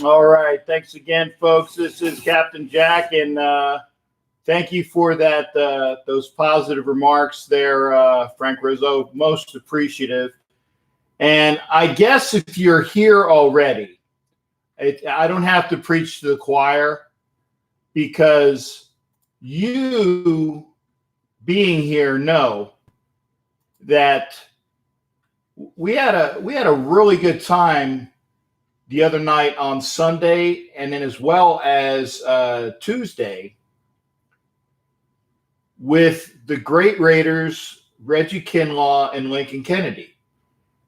All right. Thanks again, folks. This is Captain Jack, and thank you for that. Those positive remarks there, Frank Rizzo. Most appreciative. And I guess if you're here already, I don't have to preach to the choir, because you being here know that we had a really good time the other night on Sunday, and then as well as Tuesday, with the great Raiders, Reggie Kinlaw and Lincoln Kennedy.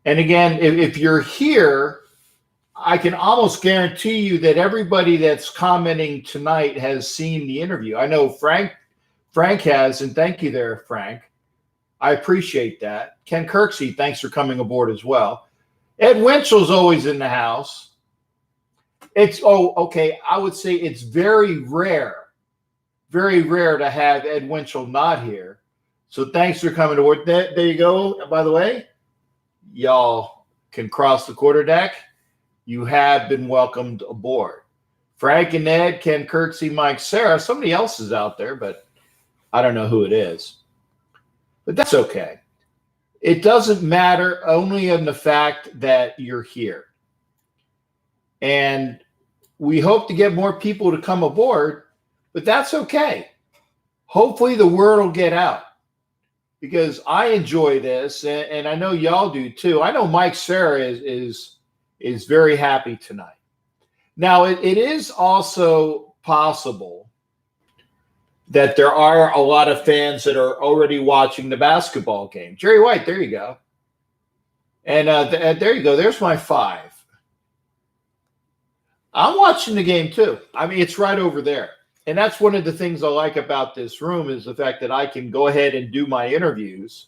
And again, if you're here, I can almost guarantee you that everybody that's commenting tonight has seen the interview. I know Frank has, and thank you there, Frank. I appreciate that. Ken Kirksey, thanks for coming aboard as well. Ed Winchell's always in the house. I would say it's very rare to have Ed Winchell not here. So thanks for coming aboard. There you go. By the way, y'all can cross the quarterdeck. You have been welcomed aboard. Frank and Ed, Ken Kirksey, Mike, Sarah. Somebody else is out there, but I don't know who it is. But that's okay. It doesn't matter, only in the fact that you're here. And we hope to get more people to come aboard, but that's okay. Hopefully the word will get out, because I enjoy this, and I know y'all do too. I know Mike Sarah is very happy tonight. Now, it is also possible that there are a lot of fans that are already watching the basketball game. Jerry White, there you go. And there you go. There's my 5. I'm watching the game too. I mean, it's right over there. And that's one of the things I like about this room, is the fact that I can go ahead and do my interviews.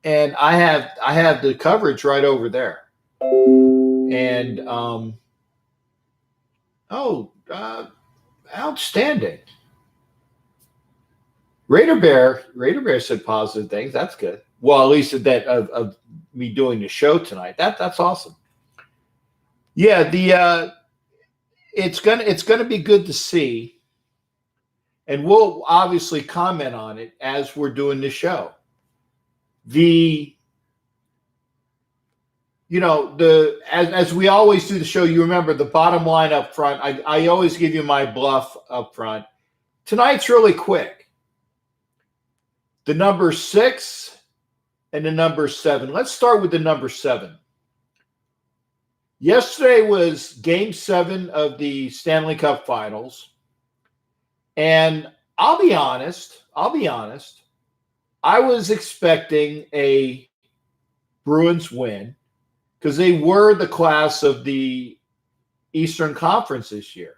And I have the coverage right over there. And outstanding. Raider Bear said positive things. That's good. Well, at least that of me doing the show tonight. That's awesome. Yeah, it's gonna be good to see, and we'll obviously comment on it as we're doing the show. As we always do the show, you remember the bottom line up front. I always give you my bluff up front. Tonight's really quick. The number 6 and the number 7. Let's start with the number 7. Yesterday was Game 7 of the Stanley Cup Finals. And I'll be honest. I was expecting a Bruins win, because they were the class of the Eastern Conference this year.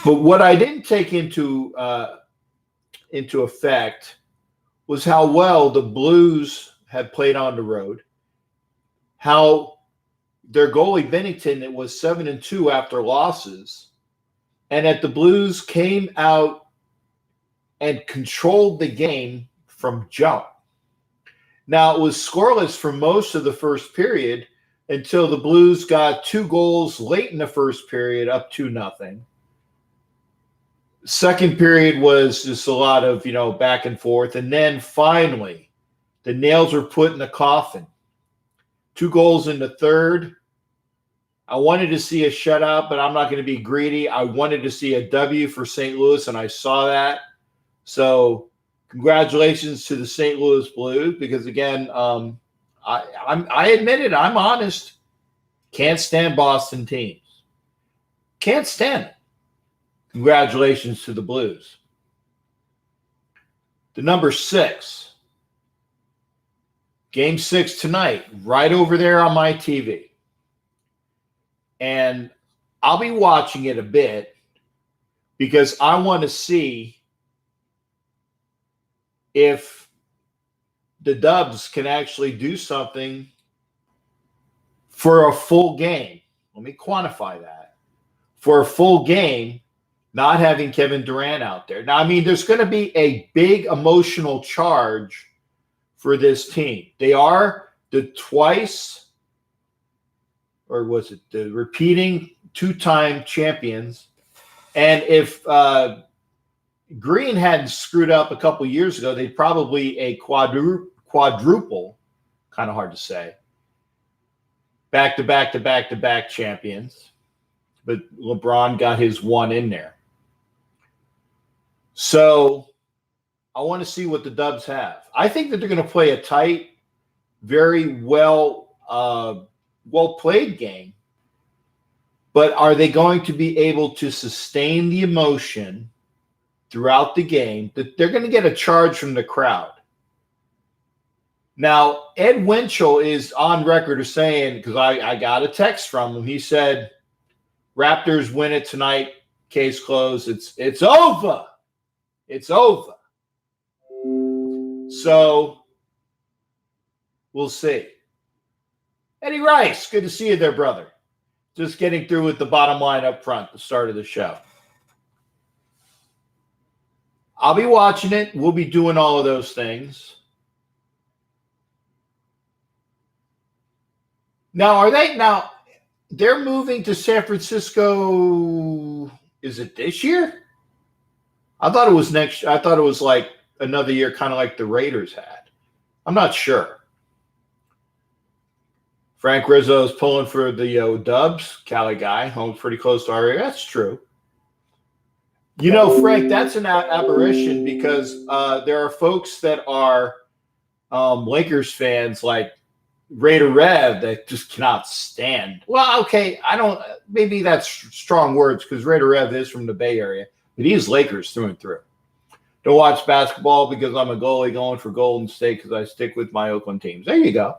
But what I didn't take into effect was how well the Blues had played on the road, how their goalie Bennington, it was 7-2 after losses, and that the Blues came out and controlled the game from jump. Now, it was scoreless for most of the first period until the Blues got 2 goals late in the first period, up 2-0. Second period was just a lot of, back and forth. And then finally, the nails were put in the coffin. 2 goals in the third. I wanted to see a shutout, but I'm not going to be greedy. I wanted to see a W for St. Louis, and I saw that. So congratulations to the St. Louis Blues because, again, I admit it. I'm honest. Can't stand Boston teams. Can't stand it. Congratulations to the Blues. The number 6. Game 6 tonight, right over there on my TV. And I'll be watching it a bit because I want to see if the Dubs can actually do something for a full game. Let me quantify that. For a full game, not having Kevin Durant out there. Now, I mean, there's going to be a big emotional charge for this team. They are the repeating 2-time champions. And if Green hadn't screwed up a couple years ago, they'd probably a quadruple, kind of hard to say, back-to-back champions. But LeBron got his one in there. So I want to see what the Dubs have. I think that they're going to play a tight, very well-played game. But are they going to be able to sustain the emotion throughout the game? That they're going to get a charge from the crowd. Now, Ed Winchell is on record as saying, because I got a text from him, he said, Raptors win it tonight, case closed. It's over. It's over. So we'll see. Eddie Rice, good to see you there, brother. Just getting through with the bottom line up front, the start of the show. I'll be watching it. We'll be doing all of those things. Now, they're moving to San Francisco. Is it this year? I thought it was next. I thought it was like another year, kind of like the Raiders had. I'm not sure. Frank Rizzo is pulling for the Dubs. Cali guy, home pretty close to our area. That's true. You know, Frank, that's an aberration because there are folks that are Lakers fans like Raider Rev that just cannot stand. Well, okay, maybe that's strong words because Raider Rev is from the Bay Area, but he's Lakers through and through. Don't watch basketball because I'm a goalie going for Golden State because I stick with my Oakland teams. There you go.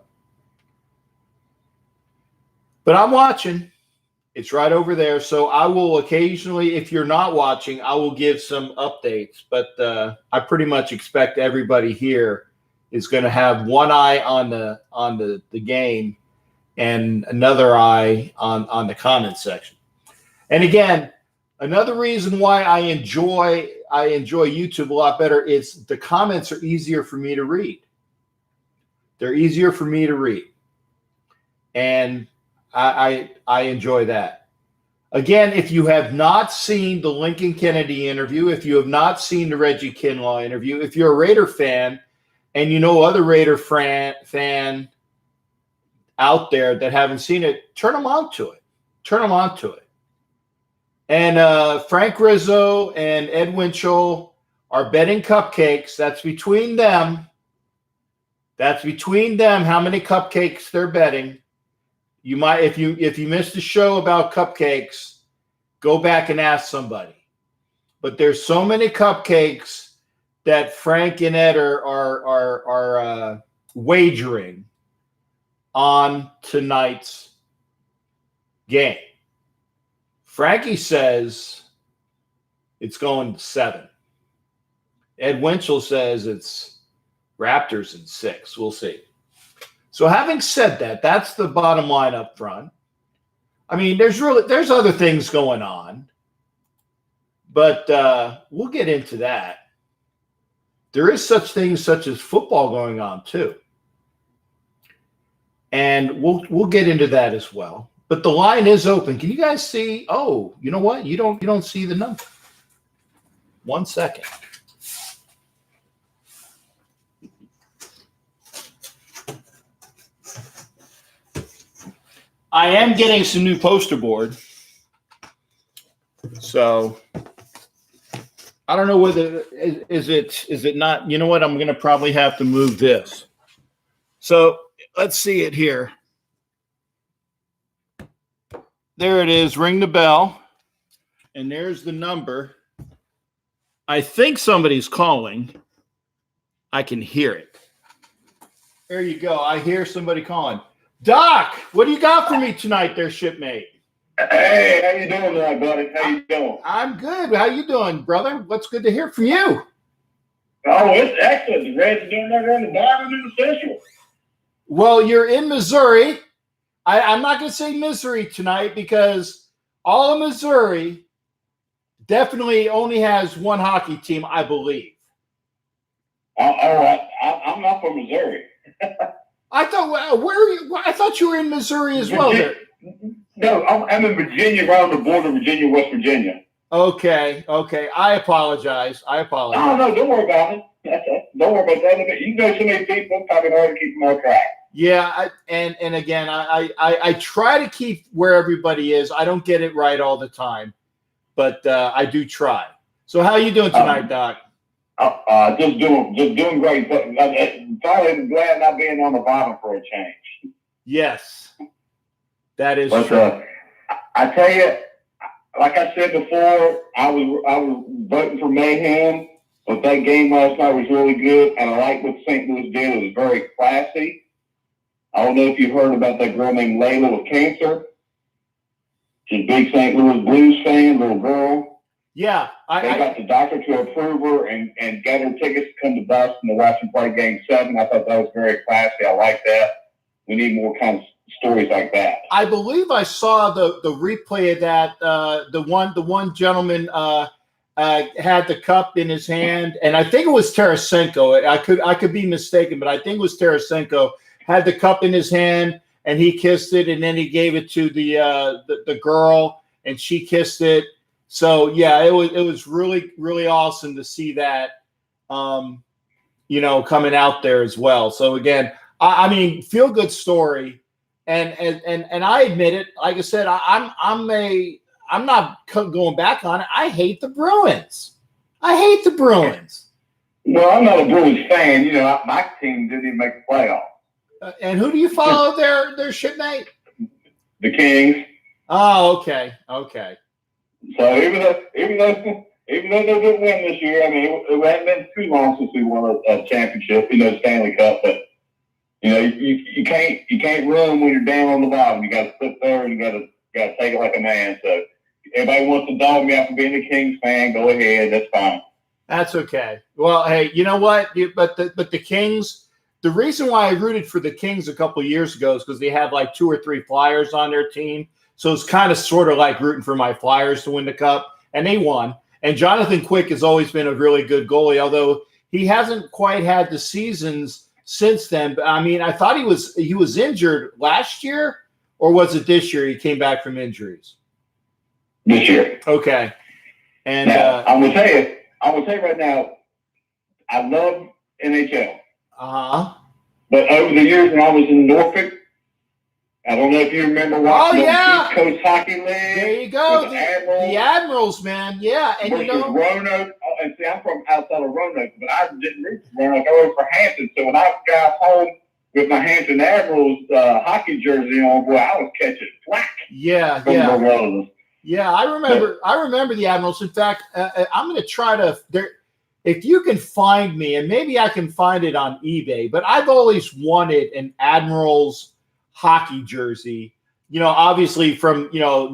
But I'm watching. It's right over there. So I will occasionally, if you're not watching, I will give some updates. But I pretty much expect everybody here is going to have one eye on the game and another eye on the comment section. And again, another reason why I enjoy YouTube a lot better is the comments are easier for me to read. They're easier for me to read. And I enjoy that. Again, if you have not seen the Lincoln Kennedy interview, if you have not seen the Reggie Kinlaw interview, if you're a Raider fan and you know other Raider fan out there that haven't seen it, turn them on to it. Turn them on to it. And Frank Rizzo and Ed Winchell are betting cupcakes. That's between them. That's between them how many cupcakes they're betting. You might, if you missed the show about cupcakes, go back and ask somebody. But there's so many cupcakes that Frank and Ed are wagering on tonight's game. Frankie says it's going to 7. Ed Winchell says it's Raptors in 6. We'll see. So having said that, that's the bottom line up front. I mean, there's other things going on, but we'll get into that. There is such things such as football going on too, and we'll get into that as well. But the line is open. Can you guys see? Oh, you know what? You don't see the number. 1 second. I am getting some new poster board. So I don't know whether is it not. You know what? I'm going to probably have to move this. So let's see it here. There it is. Ring the bell. And there's the number. I think somebody's calling. I can hear it. There you go. I hear somebody calling. Doc, what do you got for me tonight there, shipmate? Hey, how you doing tonight, buddy? How you doing? I'm good. How you doing, brother? What's good to hear from you? Oh, it's excellent. The Reds are doing right on the bottom of the Central. Well, you're in Missouri. I'm not going to say misery tonight because all of Missouri definitely only has one hockey team, I believe. All right. I'm not from Missouri. I thought, where are you? I thought you were in Missouri as well. There. No, I'm in Virginia, right on the border of Virginia, West Virginia. Okay. I apologize. Oh, no, don't worry about it. Don't worry about that. You know so many people, it's probably hard to keep them on track. Yeah, and again, I try to keep where everybody is. I don't get it right all the time, but I do try. So how you doing tonight, Doc? Just doing great. But probably glad not being on the bottom for a change. Yes, that is true. I tell you, like I said before, I was voting for Mayhem, but that game last night was really good, and I like what St. Louis did. It was very classy. I don't know if you've heard about that girl named Layla with cancer. She's a big St. Louis Blues fan, little girl. Yeah. They got the doctor to approve her and got her tickets to come to Boston to watch them play Game 7. I thought that was very classy. I like that. We need more kind of stories like that. I believe I saw the replay of that. The one gentleman had the cup in his hand, and I think it was Tarasenko. I could be mistaken, but I think it was Tarasenko. Had the cup in his hand, and he kissed it, and then he gave it to the girl, and she kissed it. So yeah, it was really, really awesome to see that, coming out there as well. So again, I mean, feel good story, and I admit it. Like I said, I'm not going back on it. I hate the Bruins. Well, I'm not a Bruins fan. My team didn't even make the playoffs. And who do you follow their shipmate? The Kings. Oh, okay. So even though they didn't win this year, I mean, it hadn't been too long since we won a championship, Stanley Cup. But you can't run when you're down on the bottom. You got to sit there and you got to take it like a man. So everybody wants to dog me after being a Kings fan. Go ahead, that's fine. That's okay. Well, hey, you know what? But the Kings. The reason why I rooted for the Kings a couple of years ago is because they had like 2 or 3 Flyers on their team. So it's kind of sort of like rooting for my Flyers to win the Cup, and they won. And Jonathan Quick has always been a really good goalie, although he hasn't quite had the seasons since then. But I mean, I thought he was injured last year, or was it this year? He came back from injuries. This year. Okay. And now, I'm gonna tell you right now, I love NHL. But over the years when I was in Norfolk, I don't know if you remember watching the East Coast Hockey League. There you go. The Admirals, man. Yeah. And Roanoke. And see, I'm from outside of Roanoke, but I didn't root for Roanoke. I rooted for Hampton. So when I got home with my Hampton Admirals hockey jersey on, boy, I was catching flack. Yeah. Yeah, I remember the Admirals. In fact, I'm going to try to if you can find me, and maybe I can find it on eBay, but I've always wanted an Admirals hockey jersey, obviously from,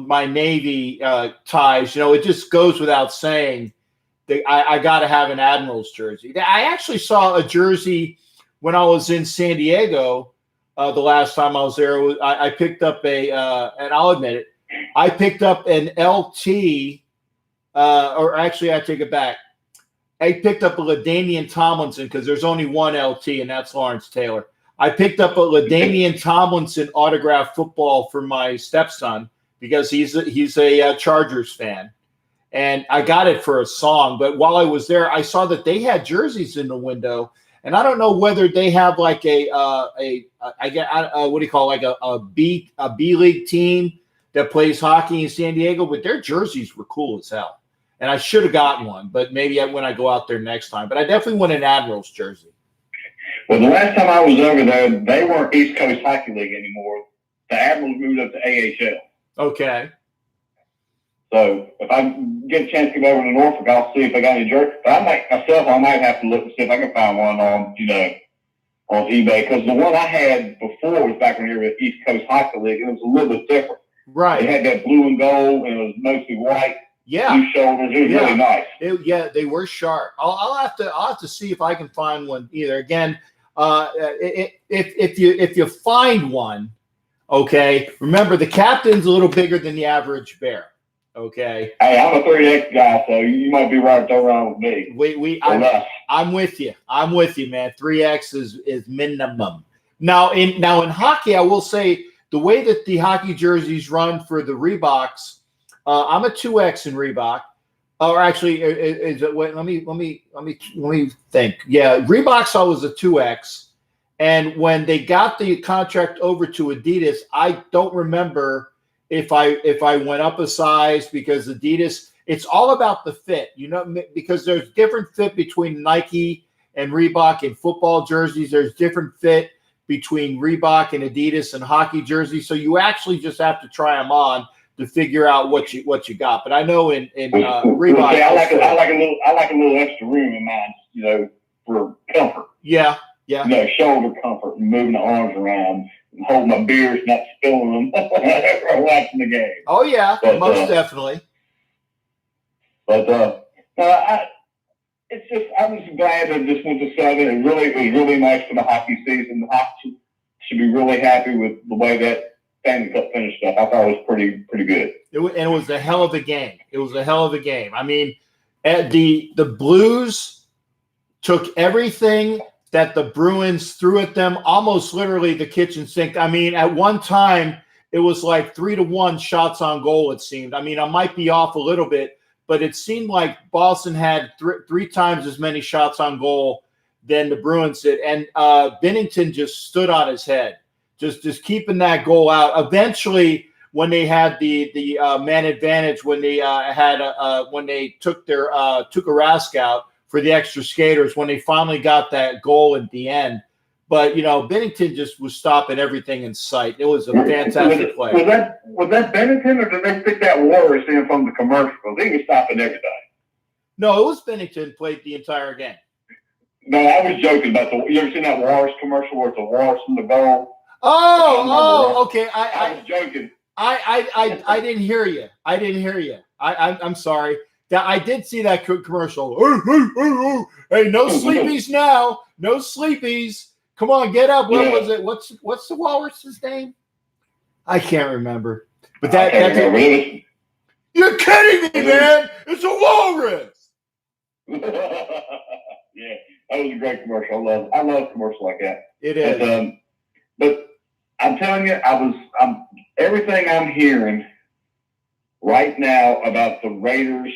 my Navy ties, it just goes without saying that I got to have an Admirals jersey. I actually saw a jersey when I was in San Diego the last time I was there. I picked up and I'll admit it, I picked up an LT, or actually I take it back. I picked up a LaDainian Tomlinson because there's only one LT, and that's Lawrence Taylor. I picked up a LaDainian Tomlinson autographed football for my stepson because he's a Chargers fan, and I got it for a song. But while I was there, I saw that they had jerseys in the window, and I don't know whether they have like a B League team that plays hockey in San Diego, but their jerseys were cool as hell. and I should have gotten one, but maybe when I go out there next time. But I definitely want an Admirals jersey. Well, the last time I was over there, they weren't East Coast Hockey League anymore. The Admirals moved up to AHL. Okay. So if I get a chance to go over to Norfolk, I'll see if I got any jerseys. But I might have to look and see if I can find one on eBay, because the one I had before was back when you were at East Coast Hockey League, and it was a little bit different. Right. It had that blue and gold, and it was mostly white. Yeah. Blue shoulders. It was really nice. They were sharp. I'll have to see if I can find one either. Again, if you find one, okay, remember the captain's a little bigger than the average bear. Okay. Hey, I'm a 3X guy, so you might be right there around with me. I'm with you. I'm with you, man. 3X is minimum. Now in hockey, I will say the way that the hockey jerseys run for the Reeboks, I'm a 2X in Reebok. Or actually, is it? Wait, let me think. Yeah, Reeboks I was a 2X, and when they got the contract over to Adidas, I don't remember if I went up a size, because Adidas, it's all about the fit, because there's different fit between Nike and Reebok in football jerseys. There's different fit between Reebok and Adidas and hockey jerseys. So you actually just have to try them on to figure out what you got. But I know in Reebok, I like a little extra room in mine, for comfort. Yeah. Shoulder comfort and moving the arms around and holding my beers, not spilling them or watching the game. Oh yeah, most definitely. But it's just, I'm just glad that this went to 7. It was really nice for the hockey season. The hockey should be really happy with the way that Stanley Cup finished up. I thought it was pretty good. It was a hell of a game. It was a hell of a game. I mean, the Blues took everything that the Bruins threw at them, almost literally the kitchen sink. I mean, at one time, it was like 3-1 shots on goal, it seemed. I mean, I might be off a little bit, but it seemed like Boston had three times as many shots on goal than the Bruins did. And Binnington just stood on his head, just keeping that goal out. Eventually, when they had the man advantage, when they when they took a Rask out for the extra skaters, when they finally got that goal at the end. But, Binnington just was stopping everything in sight. It was a fantastic play. Was that Binnington, or did they stick that Walrus in from the commercial? He was stopping everything. No, it was Binnington played the entire game. No, I was joking about you ever seen that Walrus commercial where it's a walrus in the goal? Okay. I was joking. I didn't hear you. I'm sorry. I did see that commercial. Hey, no sleepies now. No sleepies. Come on, get up. What was it? What's the walrus's name? I can't remember. But really? You're kidding me, man. It's a walrus. Yeah, that was a great commercial. I love commercials like that. It is. But I'm telling you, everything I'm hearing right now about the Raiders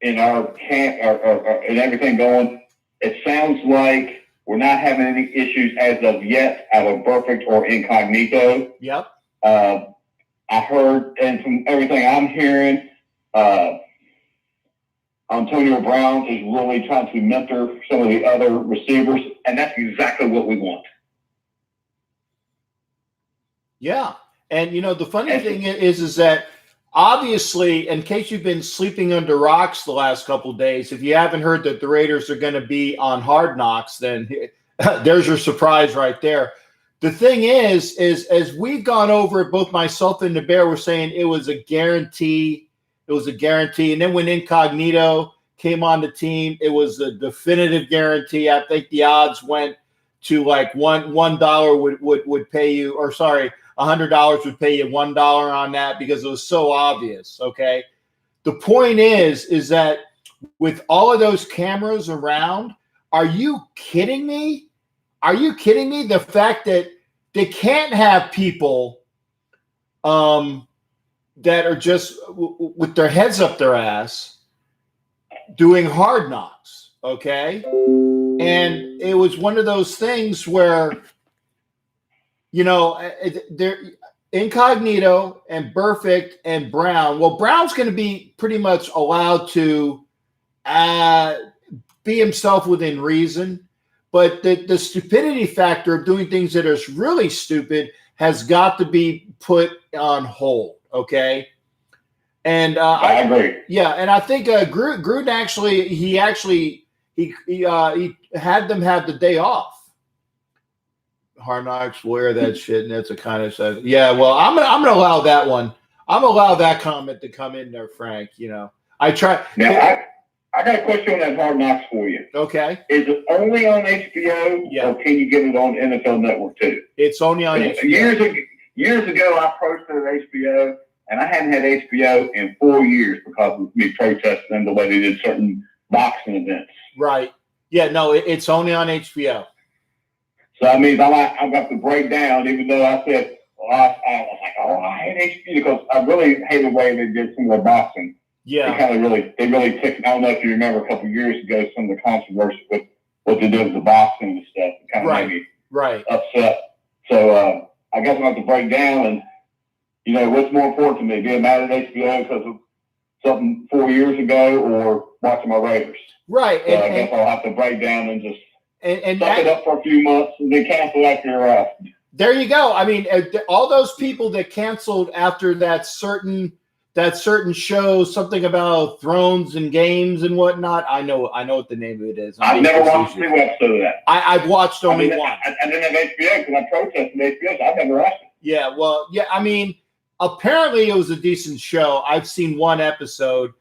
in our camp and everything going, it sounds like we're not having any issues as of yet out of Burfict or Incognito. Yep. I heard, and from everything I'm hearing, Antonio Brown is really trying to mentor some of the other receivers, and that's exactly what we want. Yeah. And, the funny thing is that obviously, in case you've been sleeping under rocks the last couple of days, if you haven't heard that the Raiders are going to be on Hard Knocks, then there's your surprise right there. The thing is as we've gone over it, both myself and the Bear were saying it was a guarantee. It was a guarantee. And then when Incognito came on the team, it was a definitive guarantee. I think the odds went to like $1 would pay you, or sorry, $100 would pay you $1 on that because it was so obvious. Okay. The point is that with all of those cameras around, are you kidding me? Are you kidding me? The fact that they can't have people that are just with their heads up their ass doing Hard Knocks. Okay. And it was one of those things where, Incognito and Perfect and Brown. Well, Brown's going to be pretty much allowed to be himself within reason, but the stupidity factor of doing things that are really stupid has got to be put on hold. Okay. And I agree. Yeah, and I think Gruden actually he had them have the day off. Hard Knocks, wear that shit, and that's a kind of stuff. Yeah, well, I'm gonna allow that one. I'm gonna allow that comment to come in there, Frank. You know, I try. Now, I got a question on that Hard Knocks for you. Okay. Is it only on HBO, or can you get it on NFL Network too? It's only on HBO. Years ago, I protested HBO, and I hadn't had HBO in 4 years because of me protesting the way they did certain boxing events. Right. Yeah. No, it's only on HBO. So that means I got to break down, even though I said, I was like, I hate HBO because I really hate the way they did some of their boxing. Yeah. They really took, I don't know if you remember a couple of years ago, some of the controversy with what they did with the boxing and stuff. It kind of made me upset. So I guess I have to break down and, you know, what's more important to me, being mad at HBO because of something 4 years ago or watching my Raiders. Right. So I guess I'll have to break down and just suck it up for a few months and then cancel after you're There you go. I mean, all those people that canceled after that certain show, something about thrones and games and whatnot. I know what the name of it is. I've never watched a single episode of that. I've watched only one. I didn't have HBO because I protested HBO, so I've never watched it. Yeah, well, yeah. I mean, apparently it was a decent show. I've seen one episode,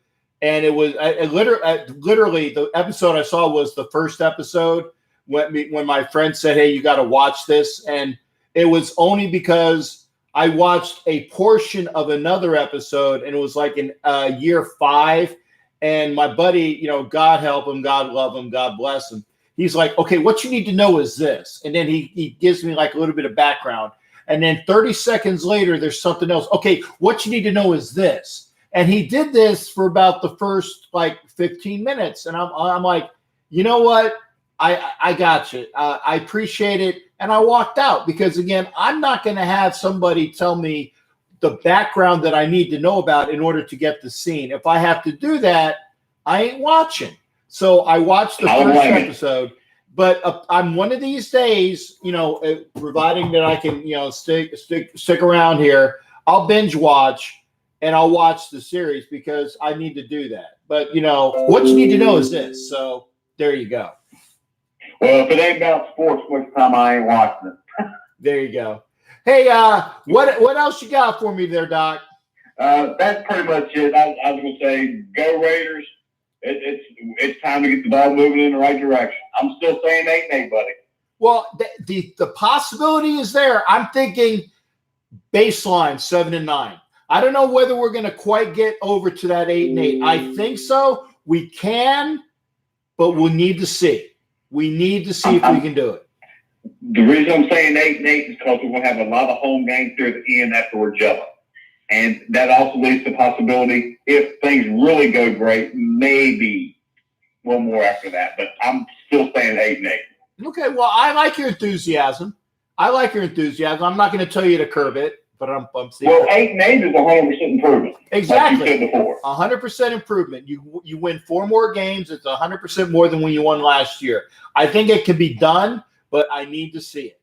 and it was literally the episode I saw was the first episode when my friend said, "Hey, you got to watch this," and it was only because I watched a portion of another episode, and it was like in year 5. And my buddy, you know, God help him, God love him, God bless him. He's like, okay, what you need to know is this. And then he gives me like a little bit of background. And then 30 seconds later, there's something else. Okay, what you need to know is this. And he did this for about the first like 15 minutes. And I'm like, you know what? I got you. I appreciate it. And I walked out because, again, I'm not going to have somebody tell me the background that I need to know about in order to get the scene. If I have to do that, I ain't watching. So I watched the first episode. But I'm one of these days, you know, providing that I can, you know, stick around here, I'll binge watch and I'll watch the series because I need to do that. But, you know, what you need to know is this. So there you go. Well, if it ain't about sports, most time I ain't watching it. There you go. Hey, what else you got for me there, Doc? That's pretty much it. I was going to say, go Raiders. It's time to get the ball moving in the right direction. I'm still saying 8-8, buddy. Well, the possibility is there. I'm thinking baseline 7-9. I don't know whether we're going to quite get over to that 8-8. I think so. We can, but we'll need to see. We need to see if we can do it. The reason I'm saying 8-8 is because we're going to have a lot of home games there at the end after we're jello. And that also leads to the possibility, if things really go great, maybe one more after that. But I'm still saying 8-8. Okay, well, I like your enthusiasm. I'm not going to tell you to curb it, but I'm seeing. Well, 8-8 is 100% improvement. Exactly. Like you said before. 100% improvement. You win 4 more games. It's 100% more than when you won last year. I think it can be done, but I need to see it.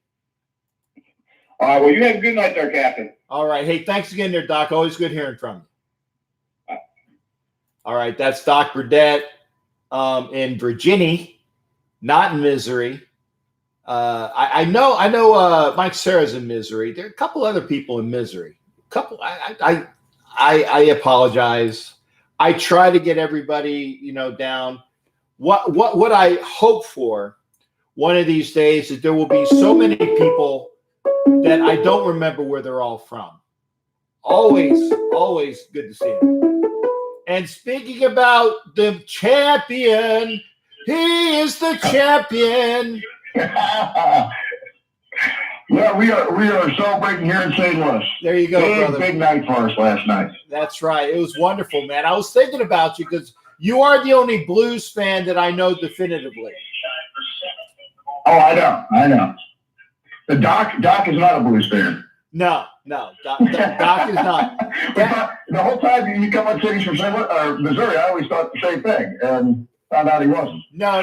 All right. Well, you have a good night there, Captain. All right. Hey, thanks again there, Doc. Always good hearing from you. All right. That's Doc Burdett in Virginia, not in Missouri. I know Mike Sarah's in Missouri. There are a couple other people in Missouri. I apologize. I try to get everybody, you know, down. What I hope for one of these days is there will be so many people that I don't remember where they're all from. Always good to see him. And speaking about the champion, he is the champion. Yeah, we are celebrating here in St. Louis. There you go, brother. Big night for us last night. That's right. It was wonderful, man. I was thinking about you because you are the only Blues fan that I know definitively. Oh, I know. The Doc is not a Blues fan. No, No, Doc is not. The whole time you come on cities from St. Louis, or Missouri, I always thought the same thing, and found out he wasn't. No.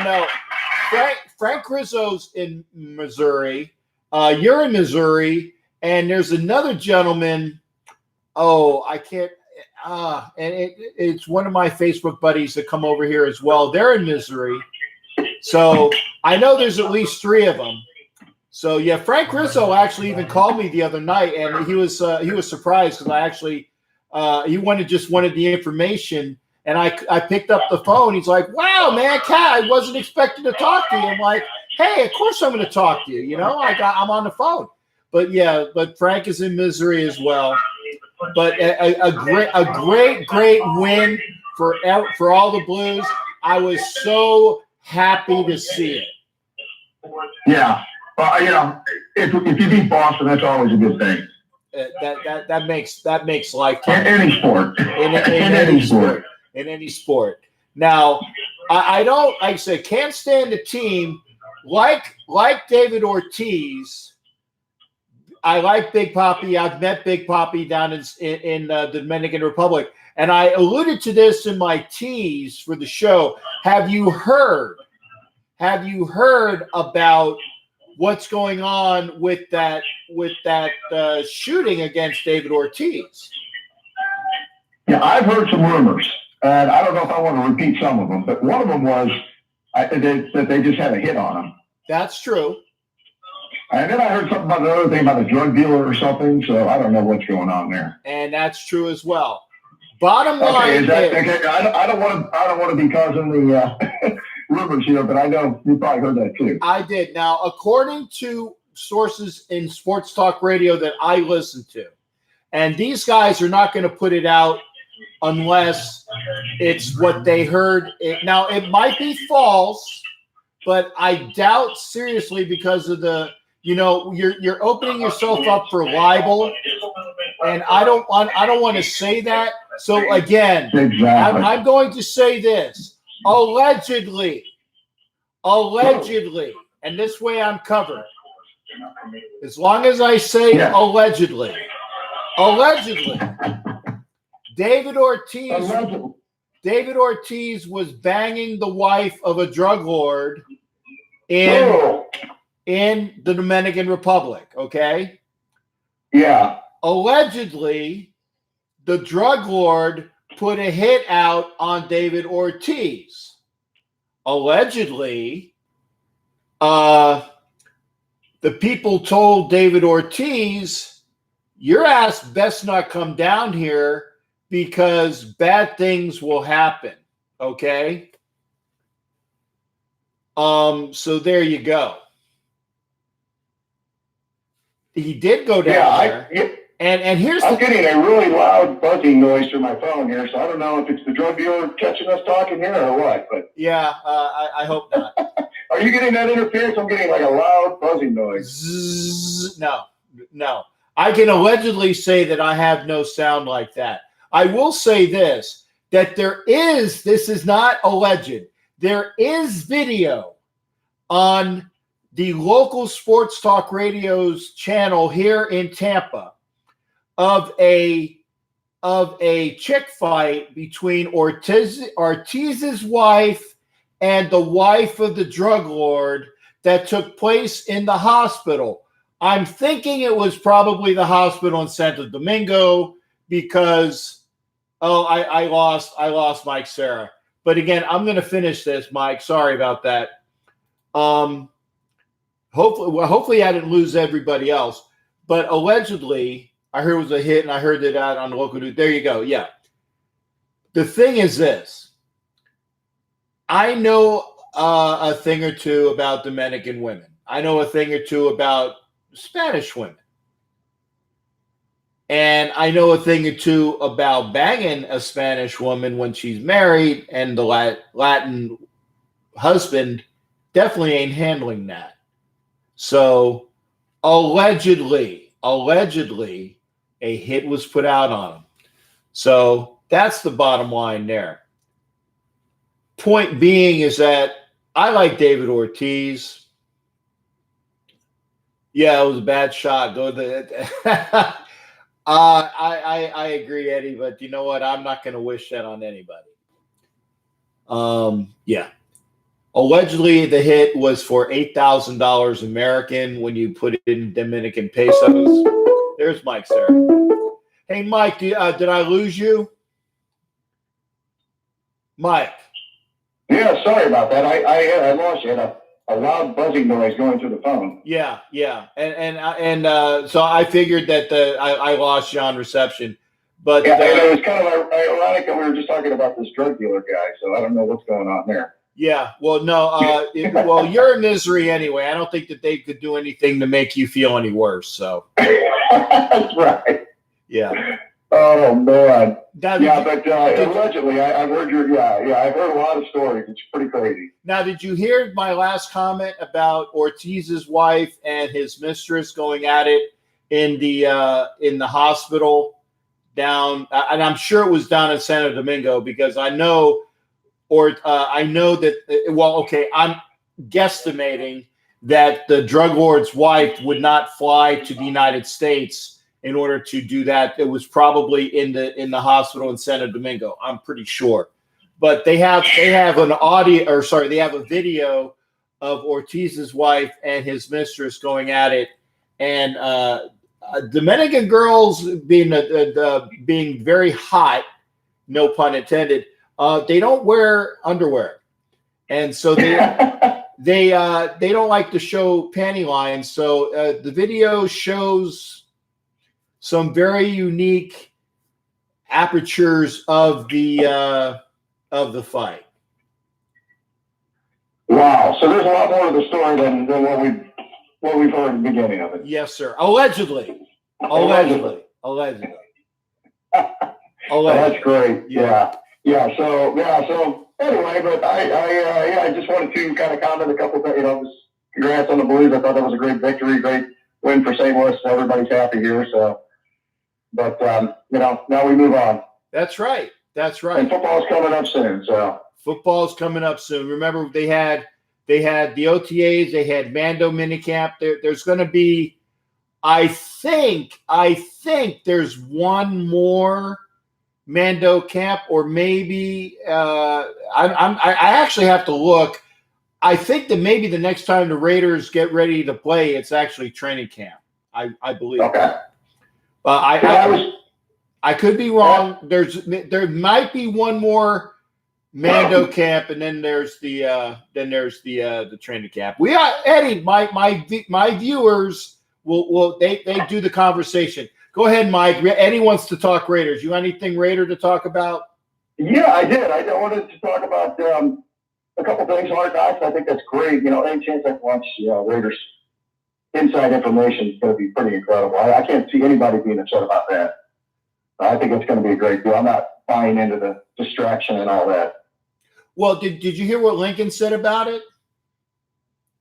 Frank Rizzo's in Missouri. You're in Missouri, and there's another gentleman. Oh, I can't. And it's one of my Facebook buddies that come over here as well. They're in Missouri, so I know there's at least 3 of them. So yeah, Frank Rizzo actually even called me the other night, and he was surprised because I actually he wanted the information, and I picked up the phone. He's like, "Wow, man, Cat, I wasn't expecting to talk to you." I'm like, "Hey, of course I'm going to talk to you. You know, I'm on the phone." But yeah, Frank is in Missouri as well. But a great win for all the Blues. I was so happy to see it. Yeah. If you beat Boston, that's always a good thing. That makes life in any sport. In any sport. Now, I don't, like I said, can't stand a team like David Ortiz. I like Big Papi. I've met Big Papi down in the Dominican Republic, and I alluded to this in my tease for the show. Have you heard about what's going on with that shooting against David Ortiz? Yeah, I've heard some rumors, and I don't know if I want to repeat some of them, but one of them was that they just had a hit on him. That's true. And then I heard something about another thing about a drug dealer or something, so I don't know what's going on there. And that's true as well. Bottom line okay, I don't want to be causing the rumors here, but I know you probably heard that too. I did. Now, according to sources in sports talk radio that I listen to, and these guys are not going to put it out unless it's what they heard. Now, it might be false, but I doubt seriously because of you're opening yourself up for libel, and I don't want to say that. So again, exactly. I'm going to say this. Allegedly, and this way I'm covered. As long as I say allegedly, David Ortiz was banging the wife of a drug lord in the Dominican Republic, okay? Yeah. Allegedly, the drug lord put a hit out on David Ortiz. Allegedly, the people told David Ortiz, your ass best not come down here because bad things will happen, okay? So there you go. He did go down there. And here's I'm getting a really loud buzzing noise through my phone here, so I don't know if it's the drug dealer catching us talking here or what. But yeah, I hope not. Are you getting that interference? I'm getting like a loud buzzing noise. Zzz, no. I can allegedly say that I have no sound like that. I will say this, that this is not alleged, there is video on the local sports talk radio's channel here in Tampa of a chick fight between Ortiz's wife and the wife of the drug lord that took place in the hospital. I'm thinking it was probably the hospital in Santo Domingo because I lost Mike Sarah. But again, I'm going to finish this, Mike. Sorry about that. Hopefully I didn't lose everybody else. But allegedly, I heard it was a hit, and I heard it out on the local news. There you go. Yeah. The thing is this. I know a thing or two about Dominican women. I know a thing or two about Spanish women. And I know a thing or two about banging a Spanish woman when she's married, and the Latin husband definitely ain't handling that. So allegedly, a hit was put out on him. So that's the bottom line there. Point being is that I like David Ortiz. Yeah, it was a bad shot. I agree, Eddie, but you know what? I'm not going to wish that on anybody. Yeah. Allegedly, the hit was for $8,000 American when you put it in Dominican pesos. There's Mike, sir. Hey, Mike, did I lose you? Mike. Yeah, sorry about that. I lost you. Had a loud buzzing noise going through the phone. Yeah, and so I figured that I lost you on reception, but yeah, and it was kind of ironic that we were just talking about this drug dealer guy. So I don't know what's going on there. Yeah, well, no, well, you're in misery anyway. I don't think that they could do anything to make you feel any worse. So that's right. Yeah. Oh man. But allegedly, I've heard I've heard a lot of stories. It's pretty crazy. Now, did you hear my last comment about Ortiz's wife and his mistress going at it in the hospital down? And I'm sure it was down in Santo Domingo because I know. I know that, I'm guesstimating that the drug lord's wife would not fly to the United States in order to do that. It was probably in the hospital in Santo Domingo. I'm pretty sure. But they have they have a video of Ortiz's wife and his mistress going at it. And Dominican girls being very hot, no pun intended, they don't wear underwear, and so they don't like to show panty lines. So the video shows some very unique apertures of the fight. Wow! So there's a lot more to the story than what we've heard at the beginning of it. Yes, sir. Allegedly. Oh, that's great. Yeah. Yeah. So anyway, but I just wanted to kind of comment a couple of things. Just congrats on the Blues. I thought that was a great victory, great win for St. Louis. Everybody's happy here. So, but now we move on. That's right. And football's coming up soon. So football's coming up soon. Remember, they had the OTAs. They had Mando minicamp. There's going to be, I think there's one more Mando camp, or maybe I actually have to look. I think that maybe the next time the Raiders get ready to play, it's actually training camp. I believe. Okay. I could be wrong. There might be one more Mando camp, and then there's the training camp. We are Eddie. My viewers will they do the conversation. Go ahead, Mike. Eddie wants to talk Raiders. You got anything Raider to talk about? Yeah, I did. I wanted to talk about a couple things. Hard Knocks. I think that's great. Any chance I can watch Raiders inside information is going to be pretty incredible. I can't see anybody being upset about that. I think it's going to be a great deal. I'm not buying into the distraction and all that. Well, did you hear what Lincoln said about it?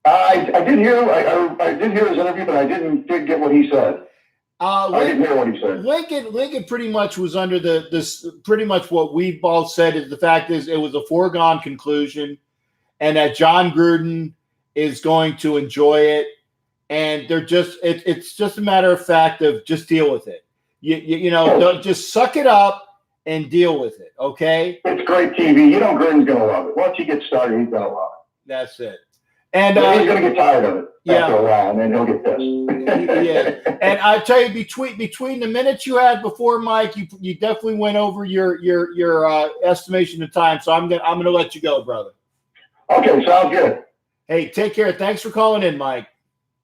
I did hear. I did hear his interview, but I didn't get what he said. I didn't hear what he said. Lincoln pretty much was under this. Pretty much what we've all said is the fact is it was a foregone conclusion, and that John Gruden is going to enjoy it, and it's just a matter of fact of just deal with it. Don't just suck it up and deal with it. Okay. It's great TV. Gruden's gonna love it. Once he gets started, he's gonna love it. That's it. And he's going to get tired of it after a while, and then he'll get pissed. Yeah, and I tell you, between the minutes you had before, Mike, you definitely went over your estimation of time. So I'm gonna let you go, brother. Okay, sounds good. Hey, take care. Thanks for calling in, Mike.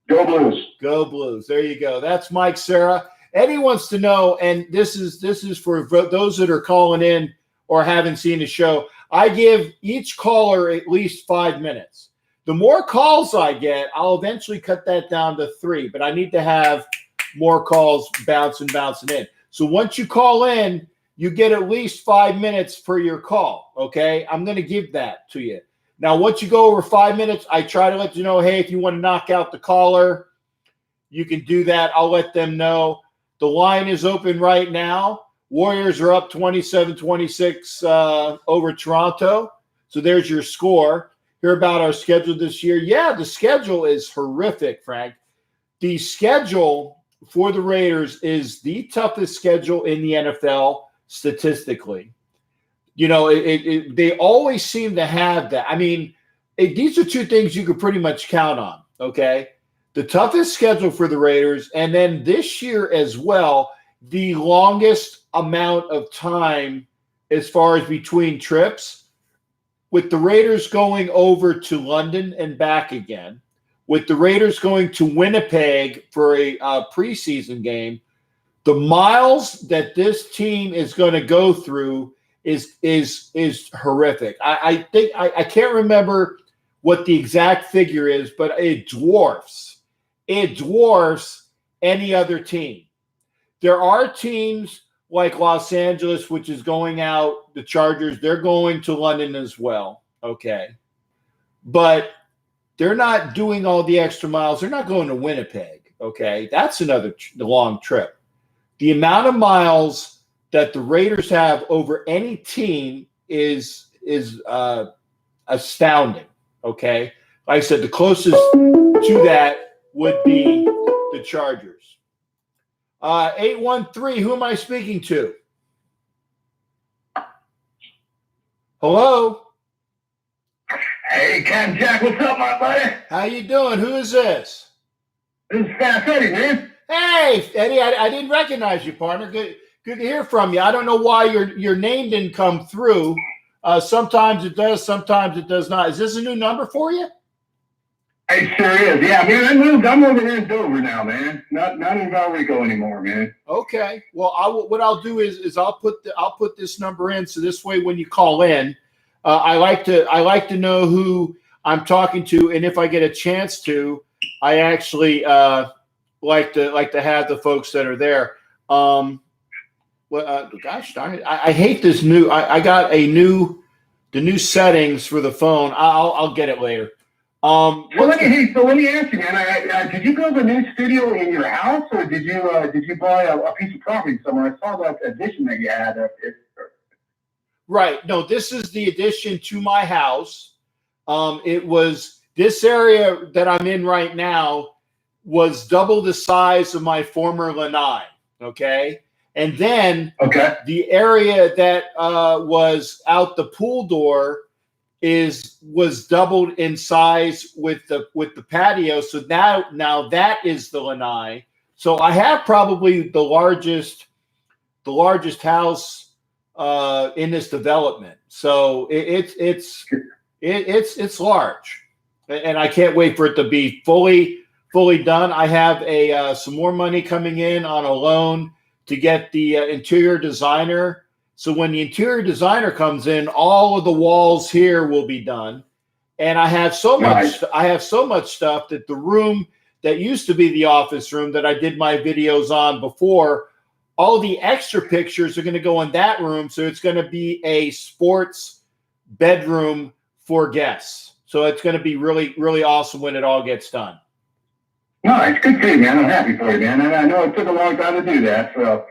Go Blues. Go Blues. There you go. That's Mike Serra. Eddie wants to know, and this is for those that are calling in or haven't seen the show. I give each caller at least 5 minutes. The more calls I get, I'll eventually cut that down to 3, but I need to have more calls bouncing in. So once you call in, you get at least 5 minutes for your call, okay? I'm going to give that to you. Now, once you go over 5 minutes, I try to let you know, hey, if you want to knock out the caller, you can do that. I'll let them know. The line is open right now. Warriors are up 27-26 over Toronto. So there's your score. Hear about our schedule this year. Yeah, the schedule is horrific, Frank. The schedule for the Raiders is the toughest schedule in the NFL statistically. You know, they always seem to have that. I mean, these are two things you could pretty much count on, okay? The toughest schedule for the Raiders, and then this year as well, the longest amount of time as far as between trips, with the Raiders going over to London and back again, with the Raiders going to Winnipeg for a preseason game. The miles that this team is going to go through is horrific. I think I can't remember what the exact figure is, but it dwarfs any other team. There are teams like Los Angeles, which is going out, the Chargers, they're going to London as well, okay? But they're not doing all the extra miles. They're not going to Winnipeg, okay? That's another long trip. The amount of miles that the Raiders have over any team is astounding, okay? Like I said, the closest to that would be the Chargers. 813, who am I speaking to? Hello? Hey, Captain Jack, what's up, my buddy? How you doing? Who is this? This is Fast Eddie, man. Hey, Eddie, I didn't recognize you, partner. Good to hear from you. I don't know why your name didn't come through. Sometimes it does, sometimes it does not. Is this a new number for you? It sure is. Yeah, man, I moved. I'm over here in Dover now, man. Not in Valrico anymore, man. Okay. Well, what I'll do is I'll put this number in, so this way when you call in, I like to know who I'm talking to, and if I get a chance to, I actually like to have the folks that are there. Gosh darn it! I hate this new. I got the new settings for the phone. I'll get it later. So let me ask you, man. Did you build a new studio in your house, or did you buy a piece of property somewhere? I saw that addition that you had. Right. No, this is the addition to my house. It was this area that I'm in right now was double the size of my former lanai. Okay. And then the area that was out the pool door was doubled in size with the patio. So now that is the lanai. So I have probably the largest house in this development. So it's large, and I can't wait for it to be fully done. I have some more money coming in on a loan to get the interior designer. So when the interior designer comes in, all of the walls here will be done. And I have so much stuff that the room that used to be the office room that I did my videos on before, all the extra pictures are going to go in that room. So it's going to be a sports bedroom for guests. So it's going to be really, really awesome when it all gets done. No, it's good to see, man. I'm happy for you, man. And I know it took a long time to do that. So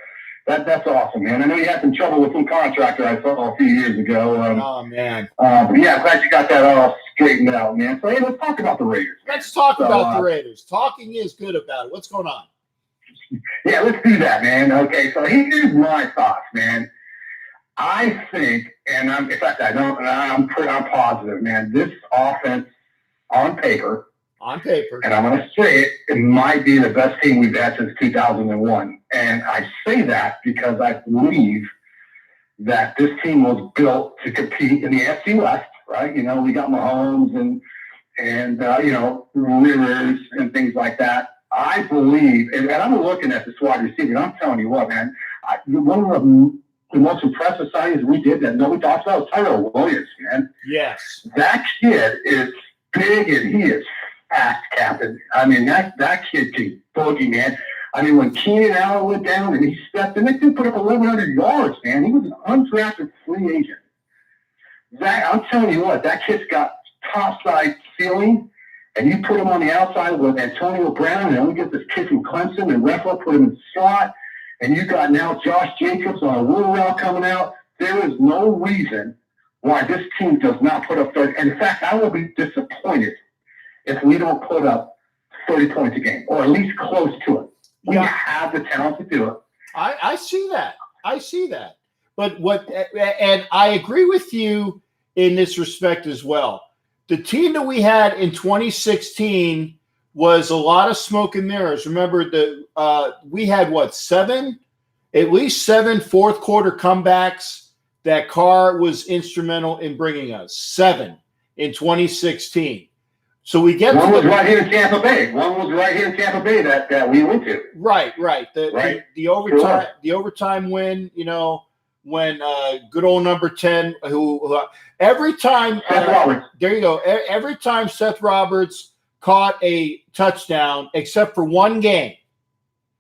that's awesome, man. I know you had some trouble with some contractor I saw a few years ago. Oh, man. But yeah, glad you got that all straightened out, man. So, hey, let's talk about the Raiders. Let's talk about the Raiders. Talking is good about it. What's going on? Yeah, let's do that, man. Okay, so here's my thoughts, man. I think, and I'm positive, man, this offense on paper, and I'm going to say it might be the best team we've had since 2001. And I say that because I believe that this team was built to compete in the NFC West, right? You know, we got Mahomes and Rivers and things like that. I believe, and I'm looking at this wide receiver, and I'm telling you what, man, one of the most impressive signings we did that nobody talks about is Tyrell Williams, man. Yes. That kid is big and he is fast, Captain. I mean, that kid can boogie, man. I mean, when Keenan Allen went down and he stepped in, that dude put up 1,100 yards, man. He was an undrafted free agent. I'm telling you what, that kid's got top-side ceiling, and you put him on the outside with Antonio Brown, and we get this kid from Clemson, and Reffler put him in the slot, and you got now Josh Jacobs on a wheel route coming out. There is no reason why this team does not put up 30. And in fact, I will be disappointed if we don't put up 30 points a game, or at least close to it. We have the talent to do it. I see that. I see that. But and I agree with you in this respect as well. The team that we had in 2016 was a lot of smoke and mirrors. Remember, we had at least seven fourth quarter comebacks that Carr was instrumental in bringing us. 7 in 2016. So we get one was right here in Tampa Bay. One was right here in Tampa Bay that we went to. Right. The overtime win. You know, when good old number 10, who every time Seth Roberts. There you go. Every time Seth Roberts caught a touchdown, except for one game,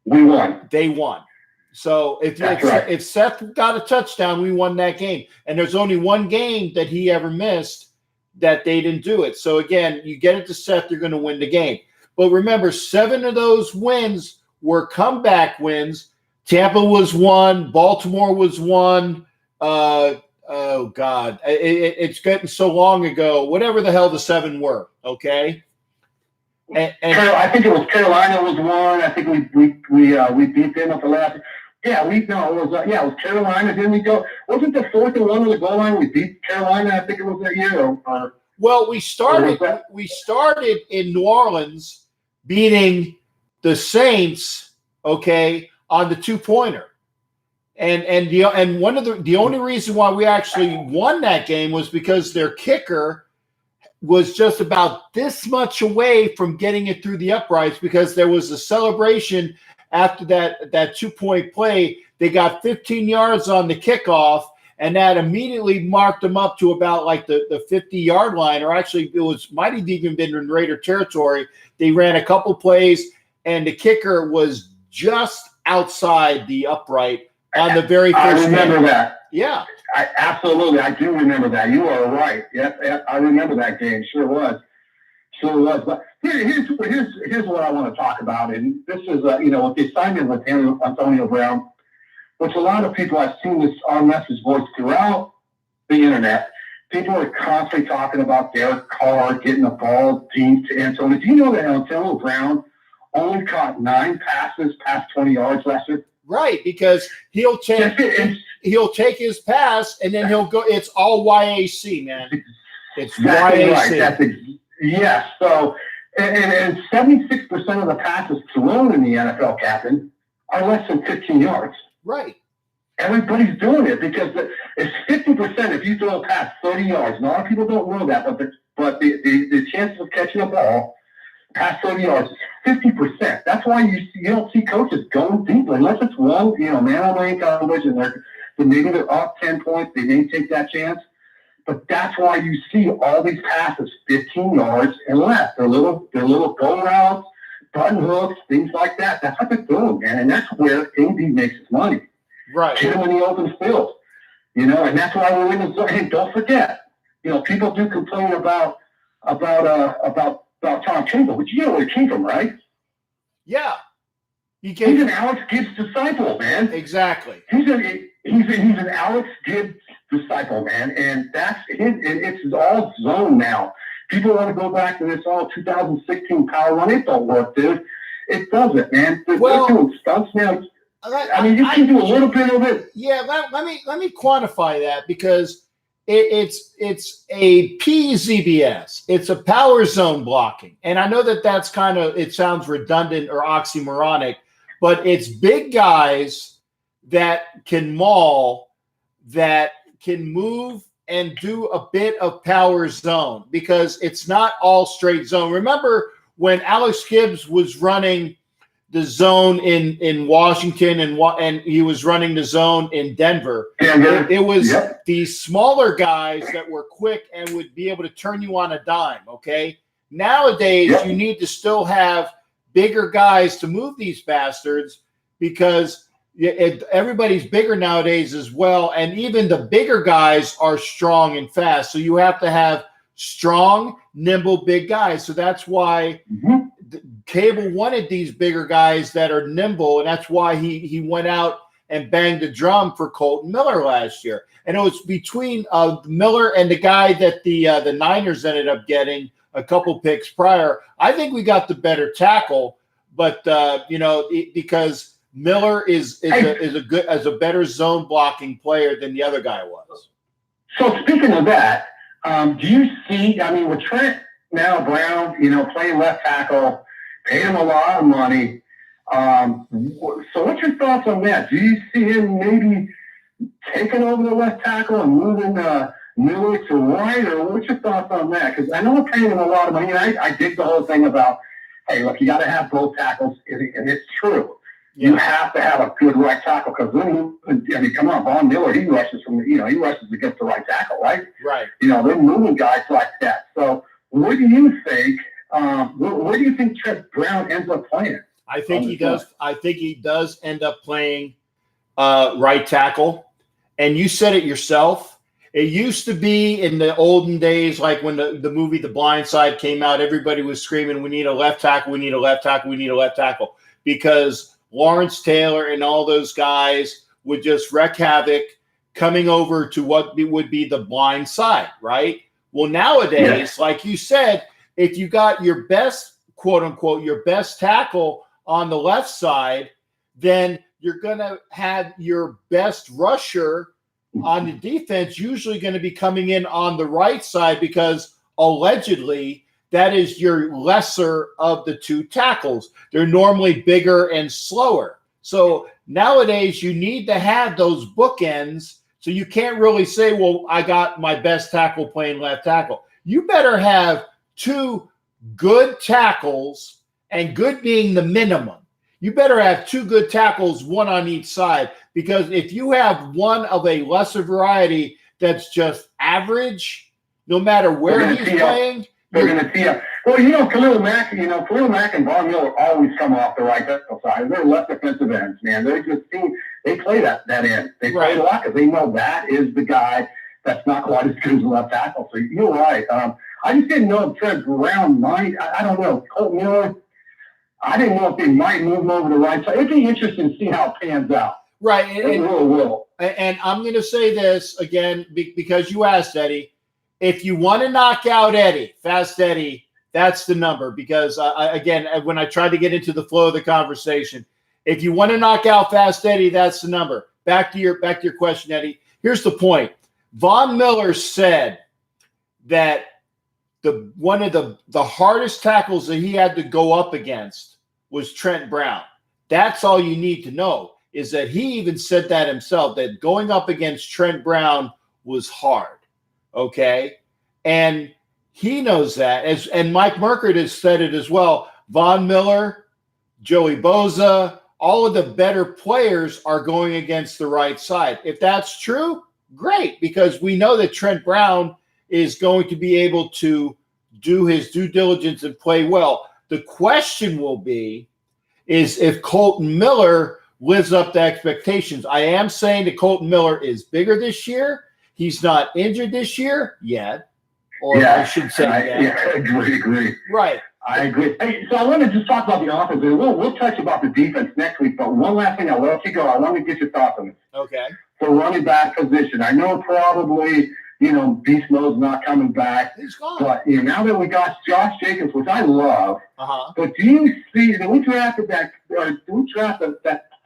we won. They won. So if Seth got a touchdown, we won that game. And there's only one game that he ever missed that they didn't do it. So again, you get it to Seth, you're going to win the game. But remember, 7 of those wins were comeback wins. Tampa was 1. Baltimore was 1. Oh God, it's getting so long ago. Whatever the hell the 7 were. Okay. And I think it was Carolina was 1. I think we beat them at the last. Yeah, it was Carolina. Didn't we go? Wasn't the 4th and 1 on the goal line? We beat Carolina. I think it was that year. Well, we started in New Orleans, beating the Saints. Okay, on the 2-pointer, and one of the only reason why we actually won that game was because their kicker was just about this much away from getting it through the uprights, because there was a celebration after that 2-point play. They got 15 yards on the kickoff, and that immediately marked them up to about like the 50-yard line, or actually might have even been in Raider territory. They ran a couple plays, and the kicker was just outside the upright on the very first I remember that. Yeah. Absolutely. I do remember that. You are right. Yes, I remember that game. Sure was. But here's what I want to talk about. And this is, with the assignment with Antonio Brown, which a lot of people, I've seen this on message boards throughout the internet. People are constantly talking about Derek Carr getting the ball deep to Antonio. Do you know that Antonio Brown only caught 9 passes past 20 yards last year? Right, because he'll take his pass and then he'll go. It's all YAC, man. It's exactly YAC. Right. Yes. So, and 76% of the passes thrown in the NFL, Captain, are less than 15 yards. Right. Everybody's doing it because it's 50% if you throw past 30 yards. A lot of people don't know that, but the chances of catching a ball past 30 yards is 50%. That's why you don't see coaches going deep unless it's one, man-on-man coverage, and maybe they're up 10 points. They may take that chance. But that's why you see all these passes 15 yards and less. They're little go routes, button hooks, things like that. That's what they're doing, man. And that's where AB makes his money. Right. Get him in the open field. And that's why we're in the zone. And don't forget, people do complain about Tom Tindall, but you know where he came from, right? Yeah. He's an Alex Gibbs disciple, man. Exactly. He's an Alex Gibbs disciple, man, and it's all zone now. People want to go back to this 2016 power run. It don't work, dude. It doesn't, man. They're doing stunts now. You can do a little bit of it. Yeah, let me quantify that, because it's a PZBS. It's a power zone blocking. And I know that's kind of, it sounds redundant or oxymoronic, but it's big guys that can maul, that can move and do a bit of power zone, because it's not all straight zone. Remember when Alex Gibbs was running the zone in Washington and he was running the zone in Denver. It was these smaller guys that were quick and would be able to turn you on a dime, okay? Nowadays, you need to still have bigger guys to move these bastards, because everybody's bigger nowadays as well, and even the bigger guys are strong and fast. So you have to have strong, nimble, big guys. So that's why Cable wanted these bigger guys that are nimble, and that's why he went out and banged the drum for Colton Miller last year. And it was between Miller and the guy that the Niners ended up getting a couple picks prior. I think we got the better tackle, but because Miller is a better zone blocking player than the other guy was. So speaking of that, do you see? I mean, with Trent now Brown, playing left tackle, paid him a lot of money. So what's your thoughts on that? Do you see him maybe taking over the left tackle and moving Miller to right, or what's your thoughts on that? Because I know we're paying him a lot of money. I dig the whole thing about, hey, look, you got to have both tackles, and it's true. Yeah. You have to have a good right tackle because come on, Von Miller, he rushes against the right tackle, right? Right. They're moving guys like that. So what do you think? Where do you think Trent Brown ends up playing? I think he does. I think he does end up playing right tackle. And you said it yourself. It used to be in the olden days, like when the movie The Blind Side came out, everybody was screaming, "We need a left tackle. We need a left tackle. We need a left tackle," because Lawrence Taylor and all those guys would just wreak havoc coming over to what would be the blind side, right? Well, nowadays, like you said, if you got your best, quote unquote, your best tackle on the left side, then you're going to have your best rusher on the defense usually going to be coming in on the right side because allegedly that is your lesser of the two tackles. They're normally bigger and slower. So nowadays you need to have those bookends. So you can't really say, well, I got my best tackle playing left tackle. You better have two good tackles, and good being the minimum. You better have two good tackles, one on each side, because if you have one of a lesser variety that's just average, no matter where he's playing, they're going to see it. Well, Khalil Mack and Von Miller always come off the right tackle side. They're left defensive ends, man. They play that end. They play it a lot because they know that is the guy that's not quite as good as the left tackle. So you're right. I just didn't know if Trent Brown might. I don't know. Colton Miller, I didn't know if they might move him over to the right side. It'd be interesting to see how it pans out. Right. It really will. And I'm going to say this again because you asked, Eddie. If you want to knock out Eddie, Fast Eddie, that's the number. Because, again, when I tried to get into the flow of the conversation, if you want to knock out Fast Eddie, that's the number. Back to your question, Eddie. Here's the point. Von Miller said that one of the hardest tackles that he had to go up against was Trent Brown. That's all you need to know, is that he even said that himself, that going up against Trent Brown was hard. Okay. And he knows that. And Mike Merkert has said it as well. Von Miller, Joey Bosa, all of the better players are going against the right side. If that's true, great, because we know that Trent Brown is going to be able to do his due diligence and play well. The question will be is if Colton Miller lives up to expectations. I am saying that Colton Miller is bigger this year. He's not injured this year yet, or I should say yet. Yeah, I agree. Right. I agree. Hey, so I want to just talk about the offense. We'll touch about the defense next week, but one last thing, I'll let you go. I want to get your thoughts on this. Okay. The running back position. I know probably, Beast Mode's not coming back. He's gone. But, now that we got Josh Jacobs, which I love, but do you see, we drafted that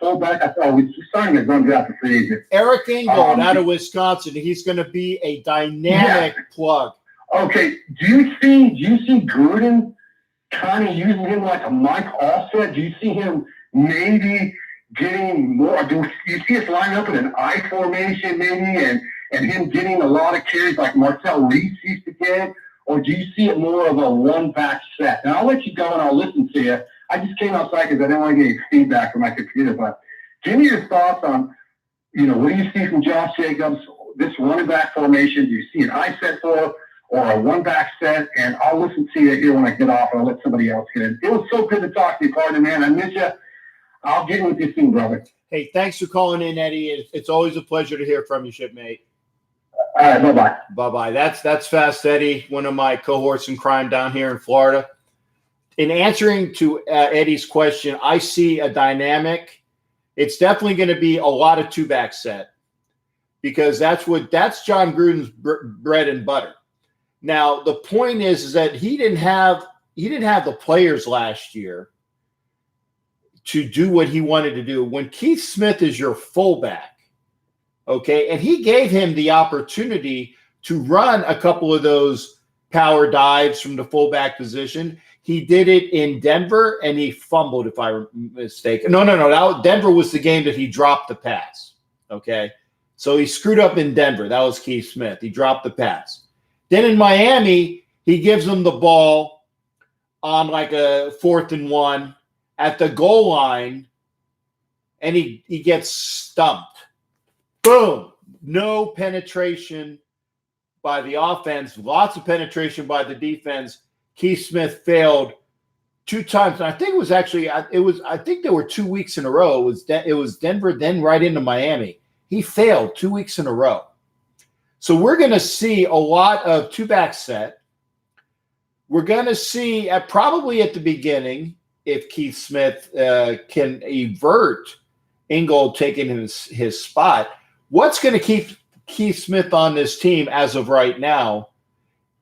fullback? I thought we starting to run draft a free agent. Eric Ingold out of Wisconsin. He's going to be a dynamic plug. Okay. Do you see Gruden kind of using him like a Mike Allstott? Do you see him maybe getting more? Do you see us line up in an I formation maybe and him getting a lot of carries like Marcel Reese used to get? Or do you see it more of a one-back set? And I'll let you go and I'll listen to you. I just came outside because I didn't want to get any feedback from my computer. But give me your thoughts on, what do you see from Josh Jacobs, this running back formation? Do you see an I set for or a one-back set? And I'll listen to you here when I get off and I'll let somebody else get in. It was so good to talk to you, partner, man. I miss you. I'll get in with you soon, brother. Hey, thanks for calling in, Eddie. It's always a pleasure to hear from you, shipmate. All right, bye-bye. Bye-bye. That's Fast Eddie, one of my cohorts in crime down here in Florida. In answering to Eddie's question, I see a dynamic. It's definitely going to be a lot of two-back set because that's John Gruden's bread and butter. Now, the point is that he didn't have the players last year to do what he wanted to do. When Keith Smith is your fullback, okay, and he gave him the opportunity to run a couple of those power dives from the fullback position. He did it in Denver, and he fumbled, if I'm mistaken. No. Denver was the game that he dropped the pass, okay? So he screwed up in Denver. That was Keith Smith. He dropped the pass. Then in Miami, he gives him the ball on like a 4th and 1 at the goal line, and he gets stumped. Boom. No penetration by the offense. Lots of penetration by the defense. Keith Smith failed 2 times. And I think it was actually, I think there were 2 weeks in a row. It was Denver, then right into Miami. He failed 2 weeks in a row. So we're going to see a lot of 2-back set. We're going to see probably at the beginning, if Keith Smith can avert Ingold taking his spot. What's going to keep Keith Smith on this team as of right now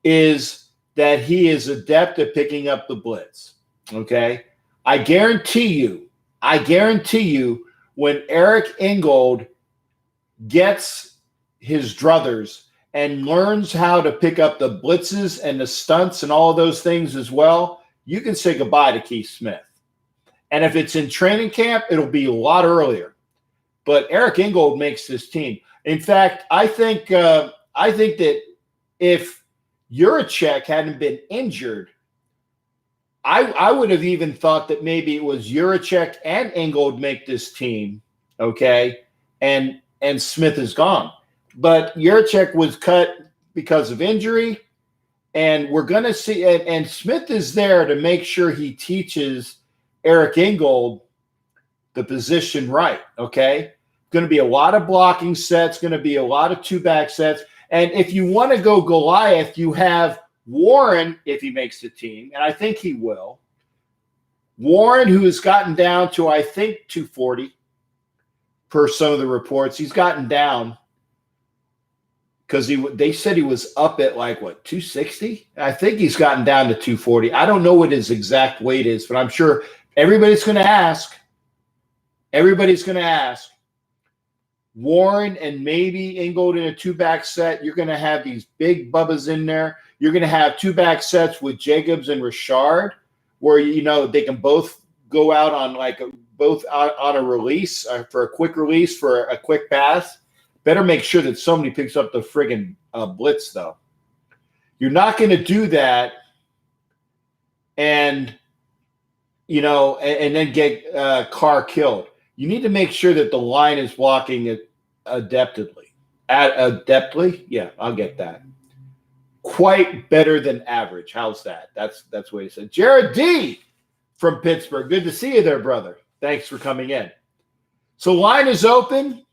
is that he is adept at picking up the blitz. Okay? I guarantee you, when Eric Ingold gets his druthers and learns how to pick up the blitzes and the stunts and all of those things as well, you can say goodbye to Keith Smith. And if it's in training camp, it'll be a lot earlier. But Eric Ingold makes this team. In fact, I think that if Juracek hadn't been injured, I would have even thought that maybe it was Juracek and Ingold make this team, okay, and Smith is gone. But Juracek was cut because of injury, and we're going to see – and Smith is there to make sure he teaches Eric Ingold the position right, okay? Going to be a lot of blocking sets, going to be a lot of 2-back sets. And if you want to go Goliath, you have Warren, if he makes the team, and I think he will. Warren, who has gotten down to, I think, 240 per some of the reports. He's gotten down because they said he was up at 260? I think he's gotten down to 240. I don't know what his exact weight is, but I'm sure everybody's going to ask. Everybody's going to ask. Warren and maybe Ingold in a 2-back set. You're going to have these big bubbas in there. You're going to have 2-back sets with Jacobs and Richard, where they can both go out on both on a release for a quick release for a quick pass. Better make sure that somebody picks up the friggin' blitz, though. You're not going to do that, and then get Carr killed. You need to make sure that the line is blocking it adeptly. Adeptly? Yeah, I'll get that. Quite better than average. How's that? That's what he said. Jared D. from Pittsburgh. Good to see you there, brother. Thanks for coming in. So line is open.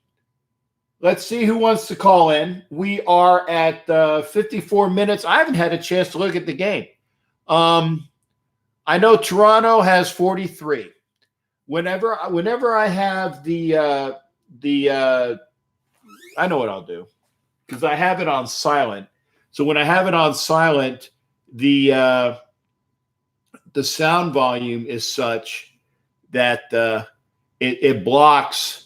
Let's see who wants to call in. We are at 54 minutes. I haven't had a chance to look at the game. I know Toronto has 43. Whenever I have the I know what I'll do because I have it on silent. So when I have it on silent, the sound volume is such that it blocks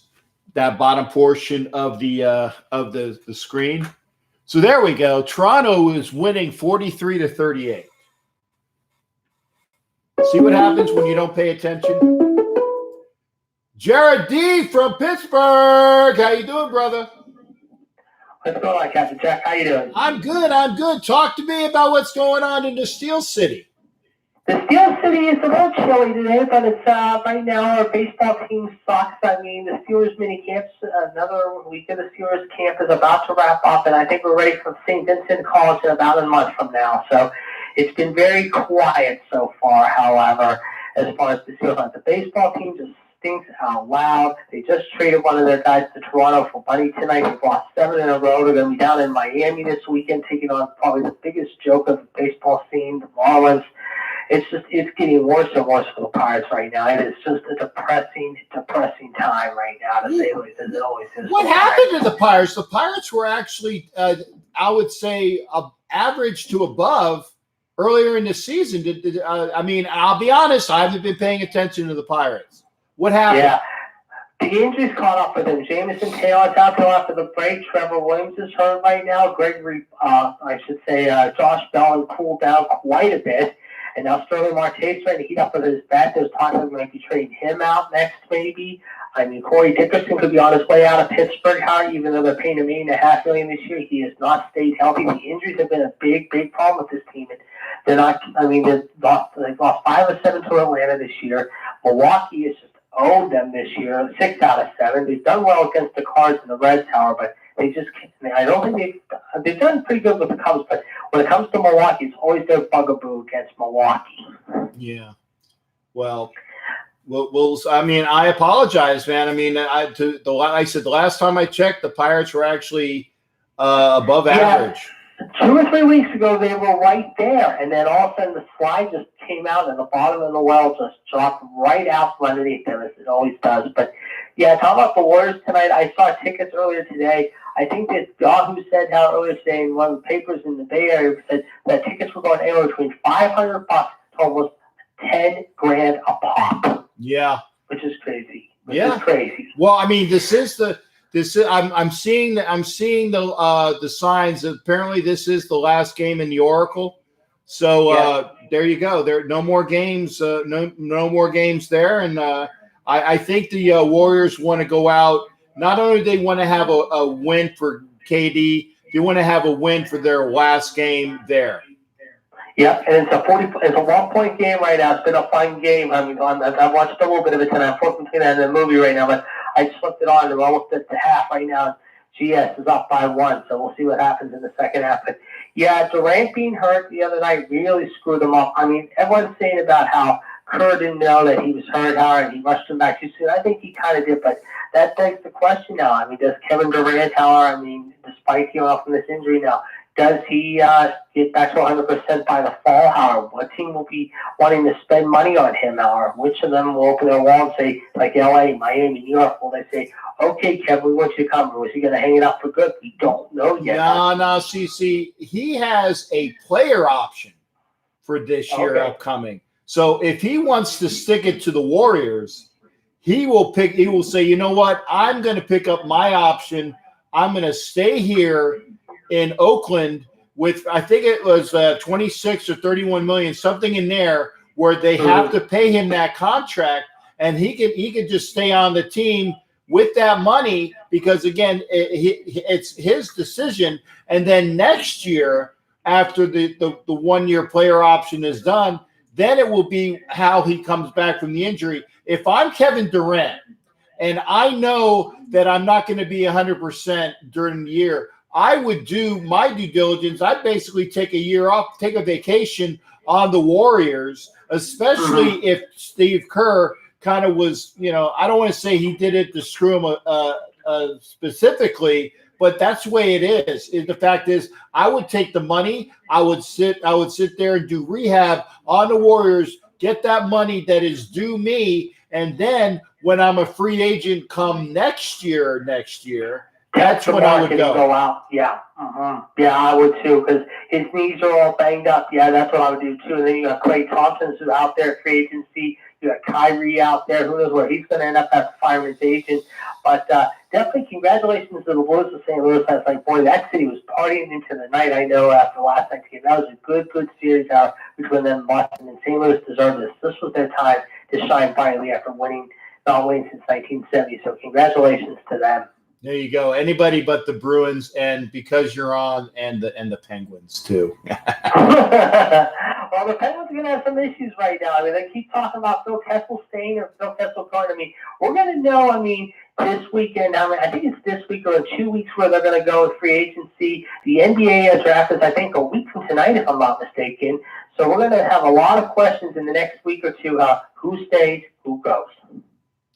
that bottom portion of the screen. So there we go. Toronto is winning 43-38. See what happens when you don't pay attention? Jared D. from Pittsburgh. How you doing, brother? What's going on, Captain Jack? How you doing? I'm good. Talk to me about what's going on in the Steel City. The Steel City is a little chilly today, but it's right now our baseball team sucks. I mean, the Steelers mini camps, another week of the Steelers camp is about to wrap up, and I think we're ready for St. Vincent College in about a month from now. So it's been very quiet so far, however, as far as the Steelers. The baseball team just stinks out loud. They just traded one of their guys to Toronto for money tonight. They've lost 7 in a row. They're going to be down in Miami this weekend, taking on probably the biggest joke of the baseball scene, the Marlins. It's getting worse and worse for the Pirates right now. It is just a depressing time right now, to say the least, as it always is. What happened to the Pirates? The Pirates were actually, I would say, average to above earlier in the season. I mean, I'll be honest, I haven't been paying attention to the Pirates. What happened? Yeah. The injuries caught up with him. Jamison Taylor's out there after the break. Trevor Williams is hurt right now. Josh Bell cooled down quite a bit. And now Sterling Marte's trying to heat up with his bat. There's talk that we might be trading him out next, maybe. I mean, Corey Dickerson could be on his way out of Pittsburgh, even though they're paying him $8.5 million this year. He has not stayed healthy. The injuries have been a big, big problem with this team. And they're not. I mean, they've lost 5 or 7 to Atlanta this year. Milwaukee has just owed them this year, 6 out of 7. They've done well against the Cards and the Reds, however, but they just can't. I don't think they've done pretty good with the Cubs, but when it comes to Milwaukee, it's always their bugaboo against Milwaukee. Yeah. Well, I mean, I apologize, man. I mean, I said the last time I checked, the Pirates were actually above average. 2 or 3 weeks ago, they were right there, and then all of a sudden the slide just came out, and the bottom of the well just dropped right out from underneath them, as it always does. But, yeah, talking about the Warriors tonight, I saw tickets earlier today. I think that Yahoo said how earlier today in one of the papers in the Bay Area said that tickets were going anywhere between $500 to almost $10,000 a pop. Yeah. Which is crazy. Is crazy. Well, I mean, I'm seeing the signs that apparently this is the last game in the Oracle. So there you go. There are no more games. No more games there. And I think the Warriors want to go out. Not only do they want to have a win for KD, they want to have a win for their last game there. Yeah, and it's a 1-point game right now. It's been a fun game. I mean, I've watched a little bit of it tonight. I'm flipping between that and the movie right now, but I just flipped it on. We're almost at the half right now. GS is up by 1, so we'll see what happens in the second half. But, yeah, Durant being hurt the other night really screwed them up. I mean, everyone's saying about how Kerr didn't know that he was hurt, and he rushed him back too soon. I think he kind of did, but that begs the question now. I mean, does Kevin Durant, despite healing off from this injury now, does he get back to 100% by the fall, Howard? What team will be wanting to spend money on him, Howard? Which of them will open their wall and say, like LA, Miami, New York, will they say, okay, Kevin, we want you to come? Or is he going to hang it up for good? We don't know yet. No, see, he has a player option for this year upcoming. So if he wants to stick it to the Warriors, he will say, you know what? I'm going to pick up my option. I'm going to stay here in Oakland with, I think it was 26 or 31 million, something in there where they have to pay him that contract, and he could just stay on the team with that money because, again, it's his decision. And then next year, after the 1-year player option is done, then it will be how he comes back from the injury. If I'm Kevin Durant and I know that I'm not going to be 100% during the year, I would do my due diligence. I'd basically take a year off, take a vacation on the Warriors, especially if Steve Kerr kind of was, I don't want to say he did it to screw him specifically, but that's the way it is. The fact is, I would take the money. I would sit there and do rehab on the Warriors, get that money that is due me, and then when I'm a free agent come next year, that's when I would go out. Yeah. Yeah, I would too, because his knees are all banged up. Yeah, that's what I would do too. And then you got Klay Thompson who's out there, free agency. You got Kyrie out there. Who knows where he's going to end up as a fireman's agent. But definitely congratulations to the Blues of St. Louis. That's like, boy, that city was partying into the night, I know, after last night's game. That was a good series out between them and Boston. And St. Louis deserved this. This was their time to shine brightly after not winning since 1970. So congratulations to them. There you go. Anybody but the Bruins, and because you're on, and the Penguins too. Well, the Penguins are going to have some issues right now. I mean, they keep talking about Phil Kessel staying or Phil Kessel going. I mean, we're going to know, this weekend. I think it's this week or in 2 weeks where they're going to go with free agency. The NBA draft is, I think, a week from tonight, if I'm not mistaken. So we're going to have a lot of questions in the next week or two. Who stays, who goes.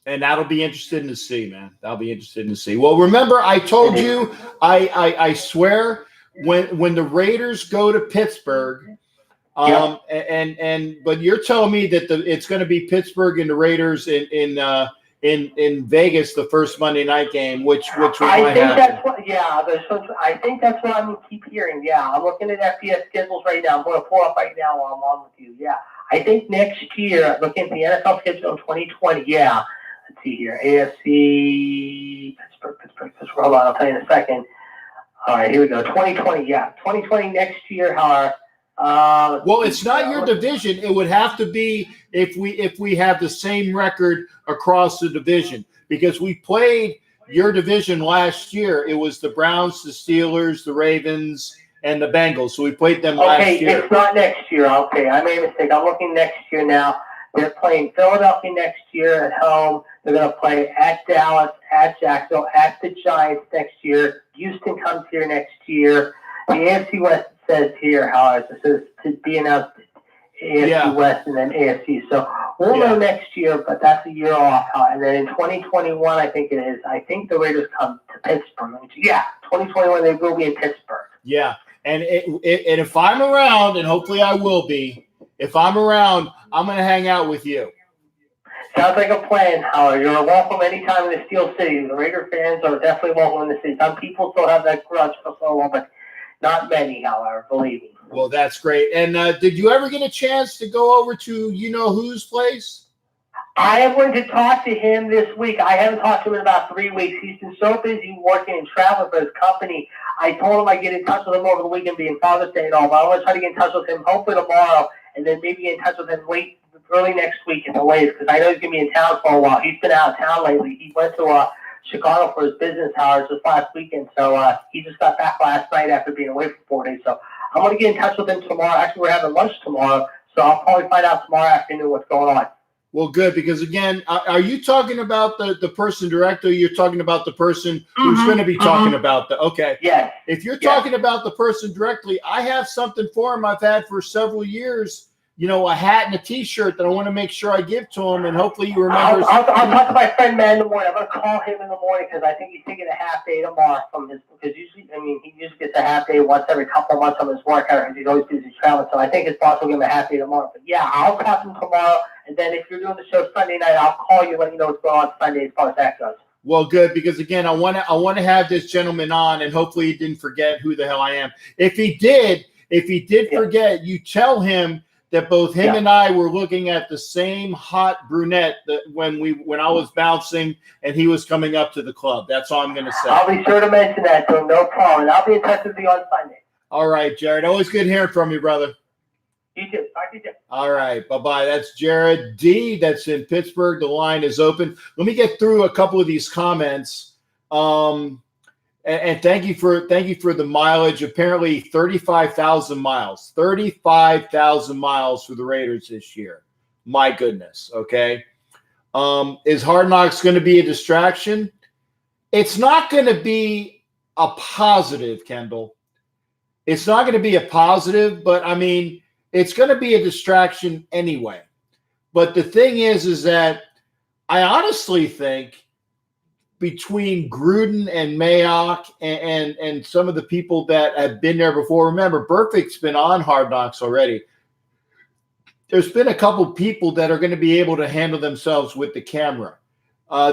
And that'll be interesting to see, man. That'll be interesting to see. Well, remember, I told you, I swear, when the Raiders go to Pittsburgh, but you're telling me that it's going to be Pittsburgh and the Raiders in Vegas the first Monday night game, which I think that's what I'm going to keep hearing. Yeah, I'm looking at FBS schedules right now. I'm going to pull up right now while I'm on with you. Yeah, I think next year, looking at the NFL schedule in 2020, Let's see here. AFC, Pittsburgh. Hold on, I'll tell you in a second. All right, here we go. 2020, yeah. 2020 next year, however. Well, it's not your division. It would have to be if we have the same record across the division, because we played your division last year. It was the Browns, the Steelers, the Ravens, and the Bengals. So we played them last year. Okay, it's not next year. Okay, I made a mistake. I'm looking next year now. They're playing Philadelphia next year at home. They're going to play at Dallas, at Jacksonville, at the Giants next year. Houston comes here next year. The AFC West says here, however, it says to be announced AFC West and then AFC. So we'll know next year, but that's a year off. And then in 2021, I think it is. I think the Raiders come to Pittsburgh. 2021 they will be in Pittsburgh. Yeah, and if I'm around, and hopefully I will be, if I'm around, I'm going to hang out with you. Sounds like a plan, Howard. You're welcome anytime in the Steel City. The Raider fans are definitely welcome in the city. Some people still have that grudge for so long, but not many, however, believe me. Well, that's great. And did you ever get a chance to go over to you-know-whose place? I am going to talk to him this week. I haven't talked to him in about 3 weeks. He's been so busy working and traveling for his company. I told him I'd get in touch with him over the weekend, being Father's Day and all, but I want to try to get in touch with him hopefully tomorrow, and then maybe get in touch with him early next week at the latest, because I know he's going to be in town for a while. He's been out of town lately. He went to Chicago for his business hours this last weekend, so he just got back last night after being away for 4 days. So I'm going to get in touch with him tomorrow. Actually, we're having lunch tomorrow, so I'll probably find out tomorrow afternoon what's going on. Well, good, because, again, are you talking about the person directly, or you're talking about the person who's going to be talking about the – okay. Yes. If you're talking about the person directly, I have something for him I've had for several years, a hat and a T-shirt that I want to make sure I give to him, and hopefully you remember. I'll talk to my friend Matt in the morning. I'm going to call him in the morning because I think he's taking a half day tomorrow from his – because usually, he usually gets a half day once every couple of months from his work hours. He's always busy traveling, so I think his boss will give him a half day tomorrow. But, yeah, I'll talk to him tomorrow. And then if you're doing the show Sunday night, I'll call you, let you know what's going on Sunday as far as that goes. Well, good, because, again, I want to have this gentleman on, and hopefully he didn't forget who the hell I am. If he did forget, you tell him that both him and I were looking at the same hot brunette that when I was bouncing and he was coming up to the club. That's all I'm going to say. I'll be sure to mention that to him, no problem. I'll be in touch with you on Sunday. All right, Jared. Always good hearing from you, brother. You too. Talk to you soon. All right. Bye-bye. That's Jared D. That's in Pittsburgh. The line is open. Let me get through a couple of these comments. And thank you for the mileage. Apparently 35,000 miles. 35,000 miles for the Raiders this year. My goodness. Okay. Is Hard Knocks going to be a distraction? It's not going to be a positive, Kendall. It's not going to be a positive, but it's going to be a distraction anyway. But the thing is that I honestly think between Gruden and Mayock and some of the people that have been there before, remember, Burfict's been on Hard Knocks already. There's been a couple people that are going to be able to handle themselves with the camera.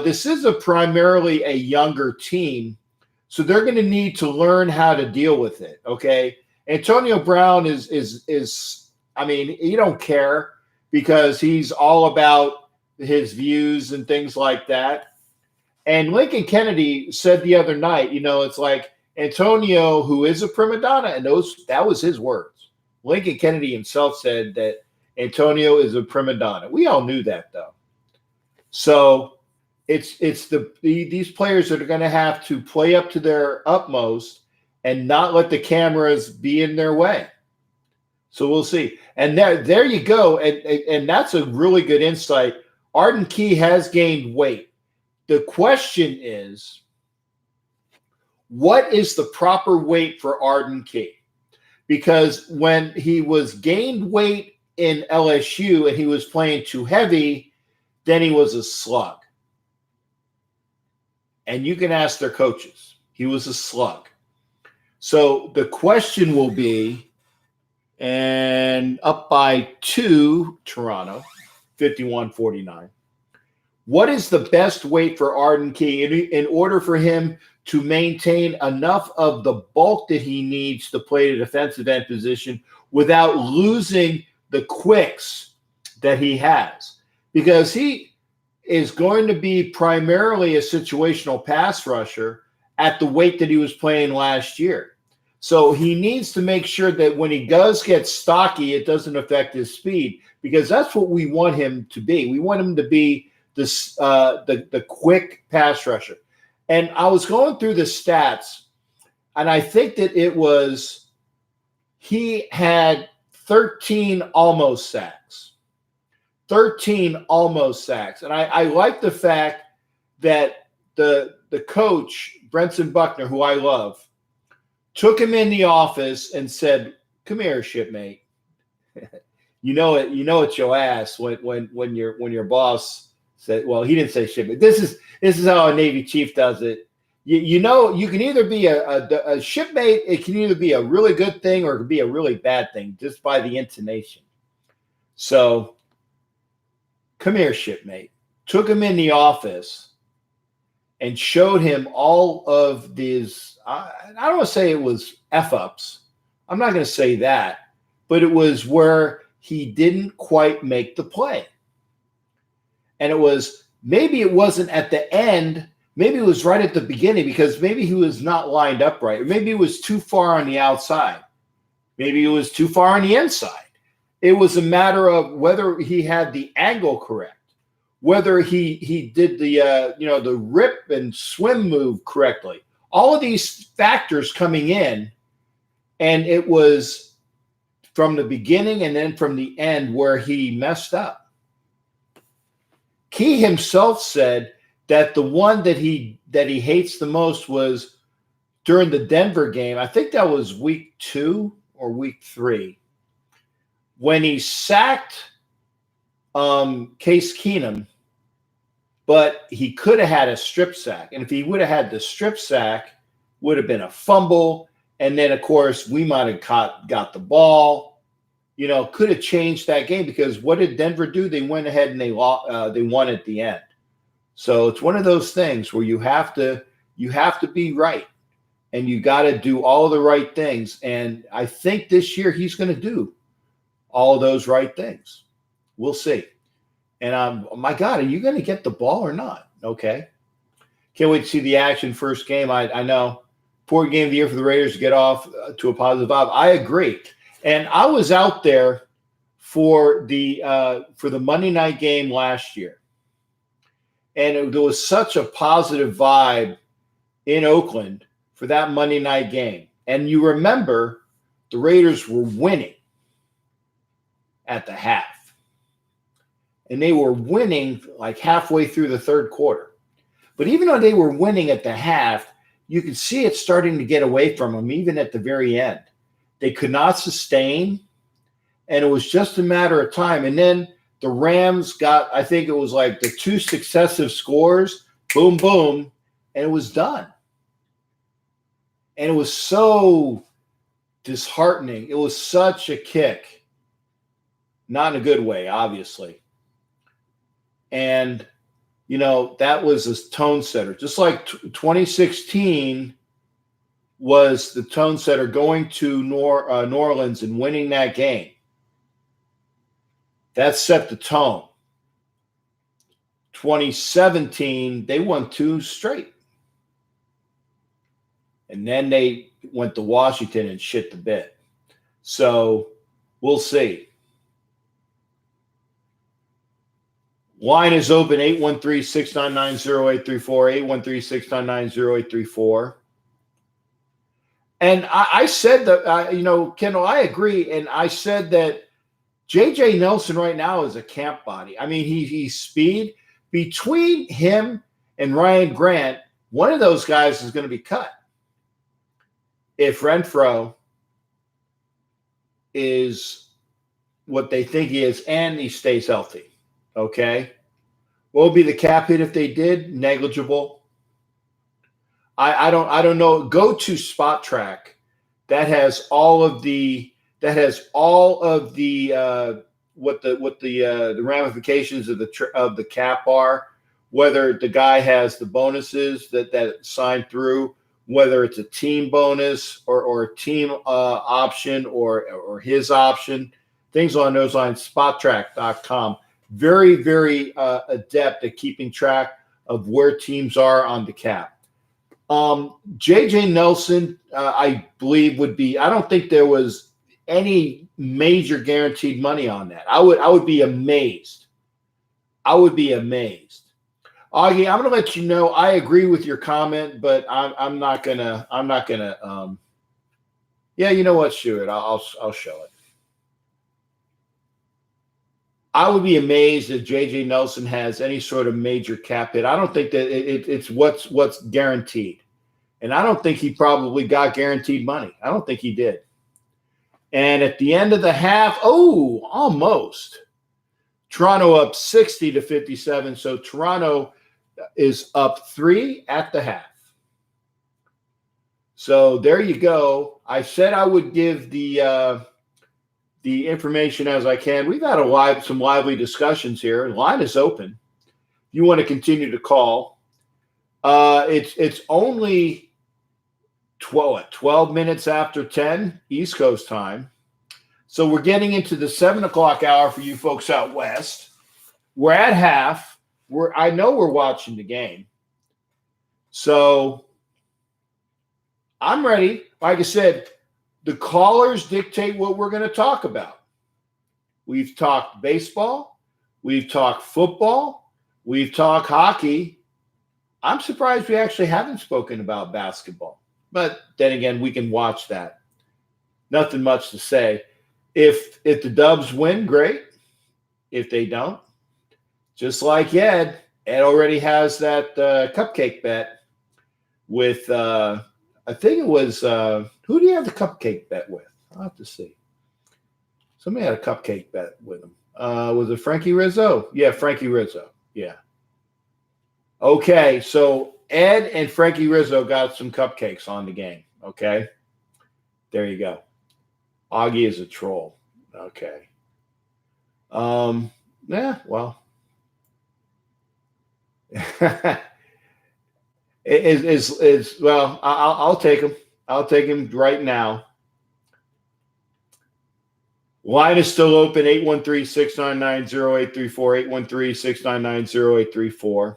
This is primarily a younger team, so they're going to need to learn how to deal with it, okay? Antonio Brown is he don't care because he's all about his views and things like that. And Lincoln Kennedy said the other night, it's like Antonio, who is a prima donna, and that was his words. Lincoln Kennedy himself said that Antonio is a prima donna. We all knew that, though. So it's these players that are going to have to play up to their utmost and not let the cameras be in their way. So we'll see. And there you go. And that's a really good insight. Arden Key has gained weight. The question is, what is the proper weight for Arden Key? Because when he was gained weight in LSU and he was playing too heavy, then he was a slug. And you can ask their coaches. He was a slug. So the question will be, and up by 2, Toronto, 51-49. What is the best weight for Arden Key in order for him to maintain enough of the bulk that he needs to play the defensive end position without losing the quicks that he has? Because is going to be primarily a situational pass rusher at the weight that he was playing last year. So he needs to make sure that when he does get stocky, it doesn't affect his speed, because that's what we want him to be. We want him to be this the quick pass rusher. And I was going through the stats, and I think that he had 13 almost sacks. 13 almost sacks. And I like the fact that the coach, Brenton Buckner, who I love, took him in the office and said, "Come here, shipmate. You know it's your ass when your boss said," well, he didn't say shipmate. This is how a Navy chief does it. You know, you can either be a shipmate, it can either be a really good thing or it can be a really bad thing just by the intonation. So, "Come here, shipmate." Took him in the office and showed him all of these. I don't want to say it was F-ups. I'm not going to say that. But it was where he didn't quite make the play. And maybe it wasn't at the end. Maybe it was right at the beginning, because maybe he was not lined up right. Or maybe it was too far on the outside. Maybe it was too far on the inside. It was a matter of whether he had the angle correct, whether he did the rip and swim move correctly. All of these factors coming in, and it was from the beginning and then from the end where he messed up. Key himself said that the one that he hates the most was during the Denver game. I think that was week 2 or week 3. When he sacked Case Keenum, but he could have had a strip sack. And if he would have had the strip sack, would have been a fumble. And then, of course, we might have got the ball. Could have changed that game, because what did Denver do? They went ahead and they won at the end. So it's one of those things where you have to be right, and you got to do all the right things. And I think this year he's going to do all of those right things. We'll see. And my God, are you going to get the ball or not? Okay. Can't wait to see the action first game. I know. Poor game of the year for the Raiders to get off to a positive vibe. I agree. And I was out there for the Monday night game last year. And there was such a positive vibe in Oakland for that Monday night game. And you remember the Raiders were winning at the half. And they were winning like halfway through the third quarter. But even though they were winning at the half, you could see it starting to get away from them, even at the very end. They could not sustain, and it was just a matter of time. And then the Rams got, I think it was like the 2 successive scores, boom, boom, and it was done. And it was so disheartening. It was such a kick. Not in a good way, obviously. And, that was a tone setter. Just like 2016 was the tone setter, going to New Orleans and winning that game. That set the tone. 2017, they won 2 straight. And then they went to Washington and shit the bed. So we'll see. Line is open, 813-699-0834, 813-699-0834. And I said that, Kendall, I agree. And I said that J.J. Nelson right now is a camp body. I mean, he's speed. Between him and Ryan Grant, one of those guys is going to be cut. If Renfro is what they think he is and he stays healthy. Okay. What would be the cap hit if they did? Negligible. I don't know. Go to Spot Track. That has all of the what the ramifications of the cap are, whether the guy has the bonuses that signed through, whether it's a team bonus or a team option or his option, things along those lines. SpotTrack.com. very, very adept at keeping track of where teams are on the cap. J.J. Nelson, I believe, would be – I don't think there was any major guaranteed money on that. I would be amazed. I would be amazed. Augie, I'm going to let you know I agree with your comment, but I'm not gonna. Yeah, you know what? Shoot it. I'll show it. I would be amazed if J.J. Nelson has any sort of major cap hit. I don't think that it's what's guaranteed, and I don't think he probably got guaranteed money. I don't think he did. And at the end of the half, almost. Toronto up 60-57. So Toronto is up 3 at the half. So there you go. I said I would give the information as I can. We've had some lively discussions here. The line is open. If you want to continue to call, it's only 12 minutes after 10 East Coast time. So we're getting into the 7 o'clock hour for you folks out west. We're at half. I know we're watching the game. So I'm ready. Like I said, the callers dictate what we're going to talk about. We've talked baseball. We've talked football. We've talked hockey. I'm surprised we actually haven't spoken about basketball. But then again, we can watch that. Nothing much to say. If the Dubs win, great. If they don't, just like Ed already has that cupcake bet with, I think it was, who do you have the cupcake bet with? I'll have to see. Somebody had a cupcake bet with him. Was it Frankie Rizzo? Yeah, Frankie Rizzo. Yeah. Okay, so Ed and Frankie Rizzo got some cupcakes on the game. Okay. There you go. Augie is a troll. Okay. Yeah, well. Well, I'll take him. I'll take him right now. Line is still open, 813-699-0834, 813-699-0834.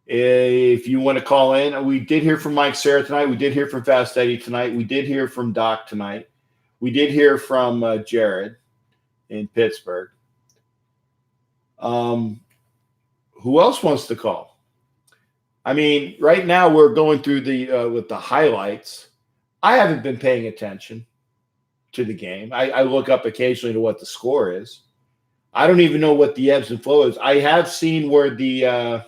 If you want to call in, we did hear from Mike Sarah tonight. We did hear from Fast Eddie tonight. We did hear from Doc tonight. We did hear from Jared in Pittsburgh. Who else wants to call? I mean, right now we're going through with the highlights. I haven't been paying attention to the game. I look up occasionally to what the score is. I don't even know what the ebbs and flows is. I have seen where the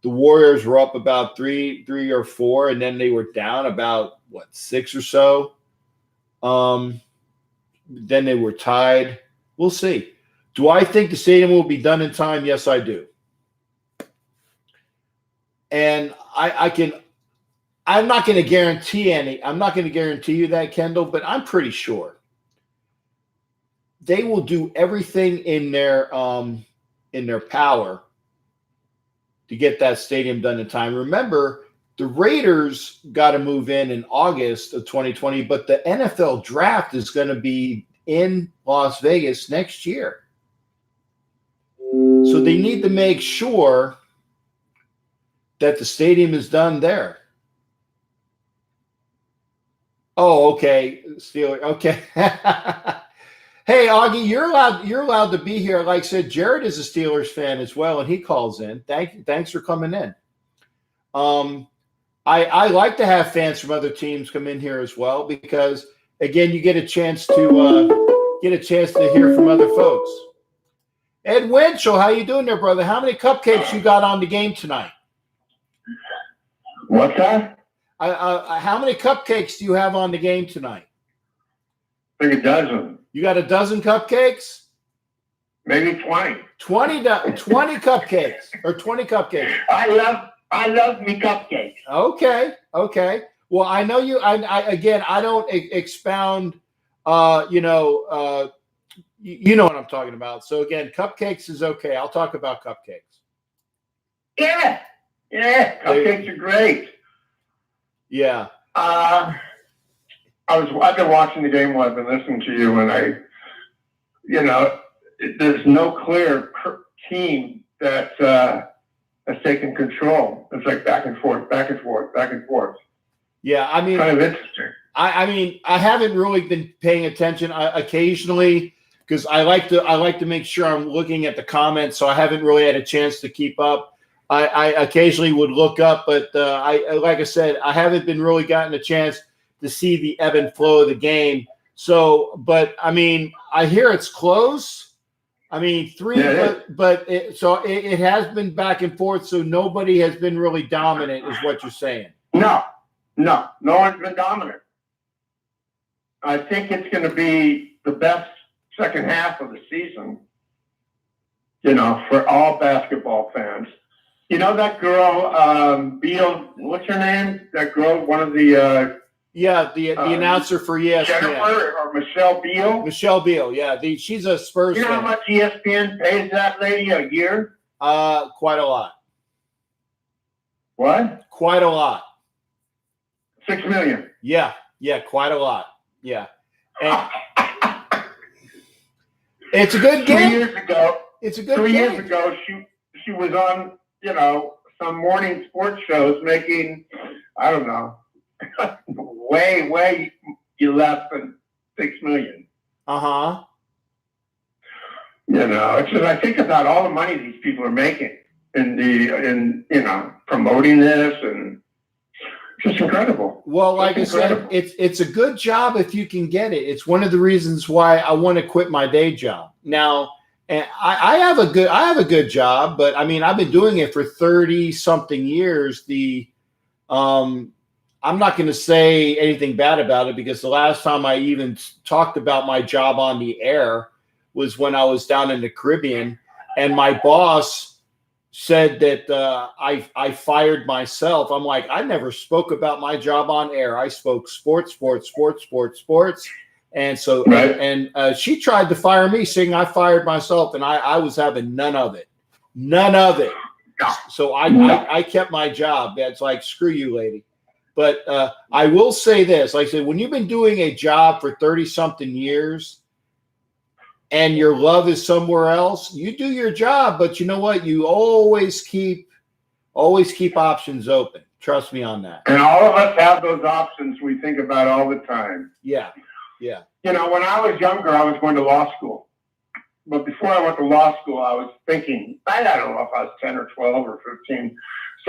Warriors were up about three or four, and then they were down about 6 or so. Then they were tied. We'll see. Do I think the stadium will be done in time? Yes, I do. And I'm not going to guarantee I'm not going to guarantee you that, Kendall, but I'm pretty sure they will do everything in their power to get that stadium done in time. Remember, the Raiders got to move in August of 2020, but the NFL draft is going to be in Las Vegas next year. So they need to make sure that the stadium is done there. Oh, okay. Steeler. Okay. Hey, Augie, you're allowed to be here. Like I said, Jared is a Steelers fan as well, and he calls in. Thanks for coming in. I like to have fans from other teams come in here as well because, again, you get a chance to hear from other folks. Ed Winchell, how you doing there, brother? How many cupcakes you got on the game tonight? What's that? How many cupcakes do you have on the game tonight? I think a dozen. You got a dozen cupcakes? Maybe 20. 20 cupcakes or 20 cupcakes. I love me cupcakes. Okay. Well, I know you. I don't expound. You know what I'm talking about. So again, cupcakes is okay. I'll talk about cupcakes. Yeah, cupcakes are great. Yeah. I've been watching the game while I've been listening to you, and there's no clear team that has taken control. It's like back and forth, back and forth, back and forth. Yeah, I mean, kind of interesting. I mean, I haven't really been paying attention occasionally because I like to make sure I'm looking at the comments, so I haven't really had a chance to keep up. I occasionally would look up, but like I said, I haven't been really gotten a chance to see the ebb and flow of the game. So, but I mean, I hear it's close. I mean, it has been back and forth, so nobody has been really dominant, is what you're saying. No one's been dominant. I think it's going to be the best second half of the season, for all basketball fans. You know that girl, Beal, what's her name? That girl, one of the the announcer for ESPN. Jennifer or Michelle Beal? Michelle Beal, yeah. She's a Spurs fan. You know how much ESPN pays that lady a year? Quite a lot. What? Quite a lot. $6 million. Yeah, quite a lot. Yeah. And it's a good game. 3 years ago. It's a good 3 game. years ago, she was on, some morning sports shows making, I don't know, way less than $6 million. Uh-huh. It's just, I think about all the money these people are making in promoting this, and it's just incredible. Well, like I said, it's a good job if you can get it. It's one of the reasons why I want to quit my day job. Now, and I have a good job, but I mean, I've been doing it for 30 something years. I'm not going to say anything bad about it because the last time I even talked about my job on the air was when I was down in the Caribbean, and my boss said that I fired myself. I'm like, I never spoke about my job on air. I spoke sports. And so, right. and she tried to fire me, saying I fired myself, and I was having none of it. So I kept my job. That's like, screw you, lady. But I will say this, like I said, when you've been doing a job for 30 something years and your love is somewhere else, you do your job, but you know what? You always keep options open. Trust me on that. And all of us have those options we think about all the time. Yeah. When I was younger, I was going to law school. But before I went to law school, I was thinking, I don't know if I was 10 or 12 or 15.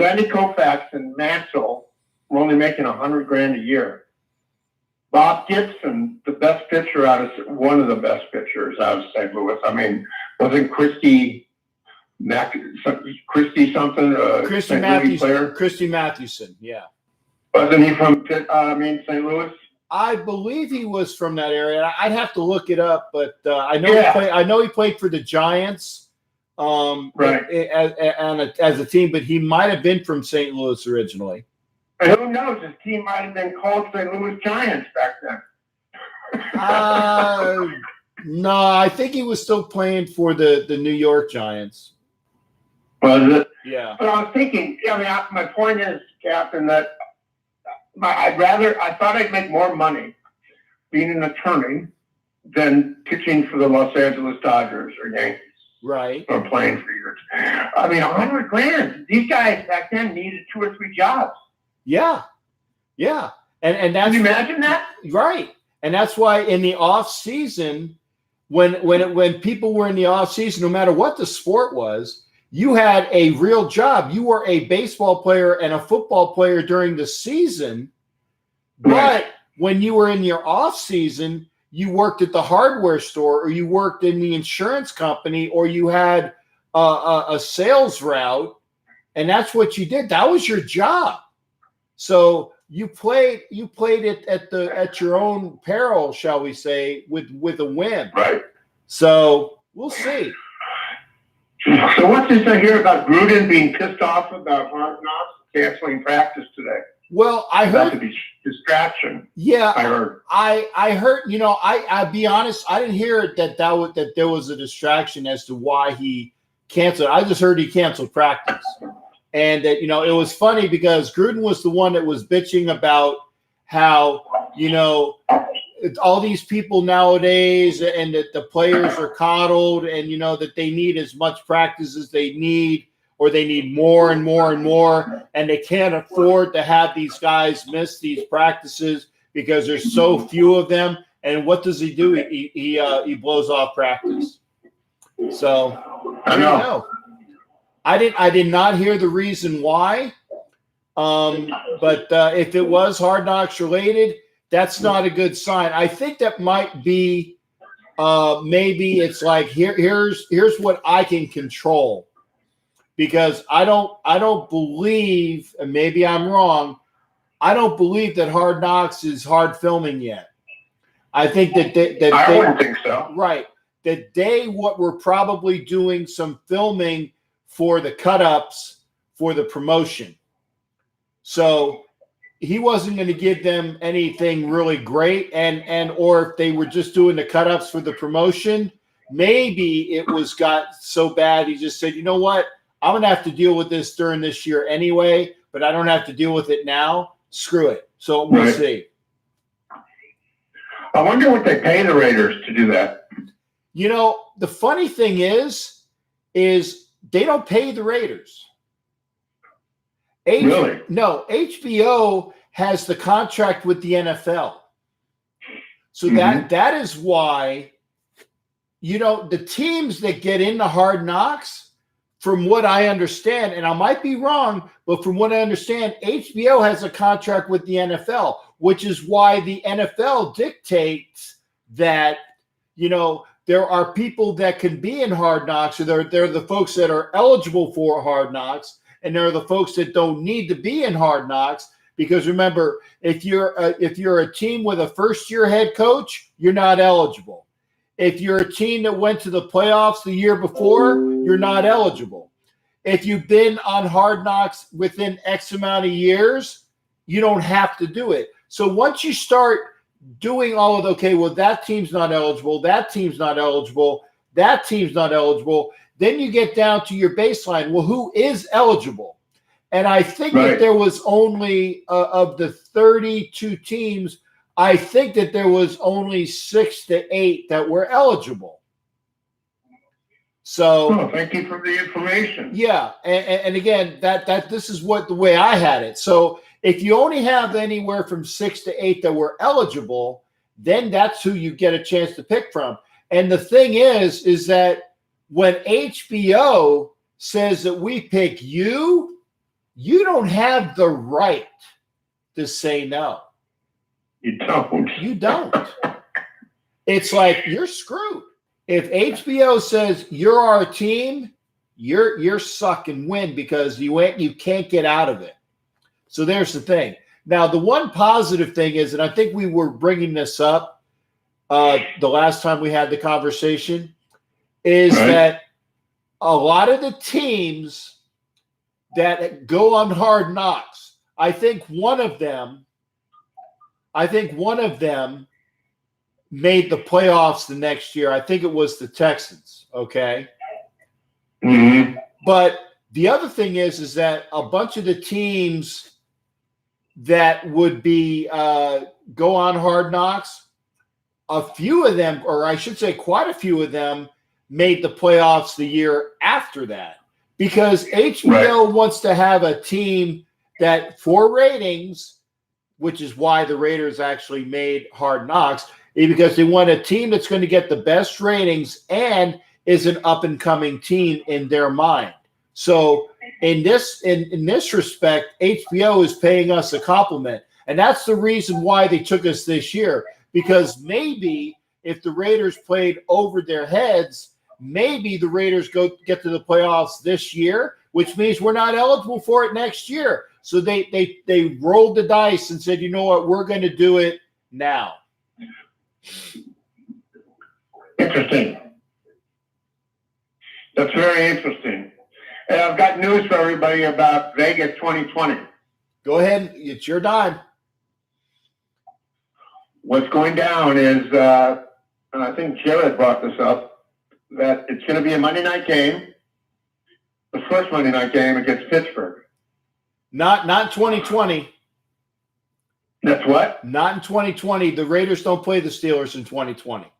Sandy Koufax and Mansell were only making $100,000 a year. Bob Gibson, the best pitcher one of the best pitchers out of St. Louis. I mean, wasn't Christy something? Christy Mathewson, yeah. Wasn't he from St. Louis? I believe he was from that area. I'd have to look it up, but I know he played for the Giants, right, as a team. But he might have been from St. Louis originally. And who knows? His team might have been called St. Louis Giants back then. No, I think he was still playing for the New York Giants. Was it? Yeah. But I was thinking. My point is, Captain, that. I thought I'd make more money being an attorney than pitching for the Los Angeles Dodgers or Yankees. Right. Or playing for years. I mean, $100,000. These guys back then needed 2 or 3 jobs. Yeah. And that's, can you imagine that? Right. And that's why in the off season, when people were in the off season, no matter what the sport was, you had a real job. You were a baseball player and a football player during the season. Right. But when you were in your off season, you worked at the hardware store, or you worked in the insurance company, or you had a sales route, and that's what you did. That was your job. So you played it at your own peril, shall we say, with a win. Right. So we'll see. So what's this I hear about Gruden being pissed off about Hard Knocks canceling practice today? Well, I heard that's a distraction. Yeah, I heard. I heard. I'll be honest. I didn't hear that there was a distraction as to why he canceled. I just heard he canceled practice, and that it was funny because Gruden was the one that was bitching about how all these people nowadays, and that the players are coddled, and that they need as much practice as they need, or they need more and more and more, and they can't afford to have these guys miss these practices because there's so few of them. And what does he do? He blows off practice. So I don't know. I did not hear the reason why. But if it was Hard Knocks related, that's not a good sign. I think that might be maybe it's like here's what I can control, because I don't believe, and maybe I'm wrong, I don't believe that Hard Knocks is hard filming yet. I think that I wouldn't think so. Right. That they were probably doing some filming for the cut-ups for the promotion. So he wasn't going to give them anything really great, or if they were just doing the cut-ups for the promotion, maybe it got so bad he just said, you know what, I'm going to have to deal with this during this year anyway, but I don't have to deal with it now. Screw it. So we'll see. I wonder what they pay the Raiders to do that. The funny thing is they don't pay the Raiders. Really? No, HBO has the contract with the NFL. So that is why, the teams that get into Hard Knocks, from what I understand, and I might be wrong, but from what I understand, HBO has a contract with the NFL, which is why the NFL dictates that, there are people that can be in Hard Knocks, or they're the folks that are eligible for Hard Knocks, and there are the folks that don't need to be in Hard Knocks. Because remember, if you're a team with a first-year head coach, you're not eligible. If you're a team that went to the playoffs the year before, you're not eligible. If you've been on Hard Knocks within X amount of years, you don't have to do it. So once you start doing all of that team's not eligible, that team's not eligible, that team's not eligible, then you get down to your baseline. Well, who is eligible? And I think that there was only, of the 32 teams, I think that there was only 6 to 8 that were eligible. So thank you for the information. Yeah. And again, that this is the way I had it. So if you only have anywhere from 6 to 8 that were eligible, then that's who you get a chance to pick from. And the thing is that when HBO says that we pick you don't have the right to say no. You don't. You don't. It's like you're screwed. If HBO says you're our team, you're suck and win, because you can't get out of it. So there's the thing. Now, the one positive thing is, and I think we were bringing this up the last time we had the conversation, is that a lot of the teams that go on Hard Knocks, I think one of them made the playoffs the next year. I think it was the Texans. Okay. Mm-hmm. But the other thing is that a bunch of the teams that would be go on Hard Knocks, a few of them, or I should say quite a few of them, made the playoffs the year after that, because HBO wants to have a team that, for ratings, which is why the Raiders actually made Hard Knocks, because they want a team that's going to get the best ratings and is an up-and-coming team in their mind. So in this respect, HBO is paying us a compliment. And that's the reason why they took us this year, because maybe if the Raiders played over their heads, maybe the Raiders get to the playoffs this year, which means we're not eligible for it next year. So they rolled the dice and said, you know what, we're going to do it now. Interesting. That's very interesting. And I've got news for everybody about Vegas 2020. Go ahead. It's your time. What's going down is, and I think Jared brought this up, that it's going to be a Monday night game. The first Monday night game against Pittsburgh. Not 2020. That's what? Not in 2020. The Raiders don't play the Steelers in 2020.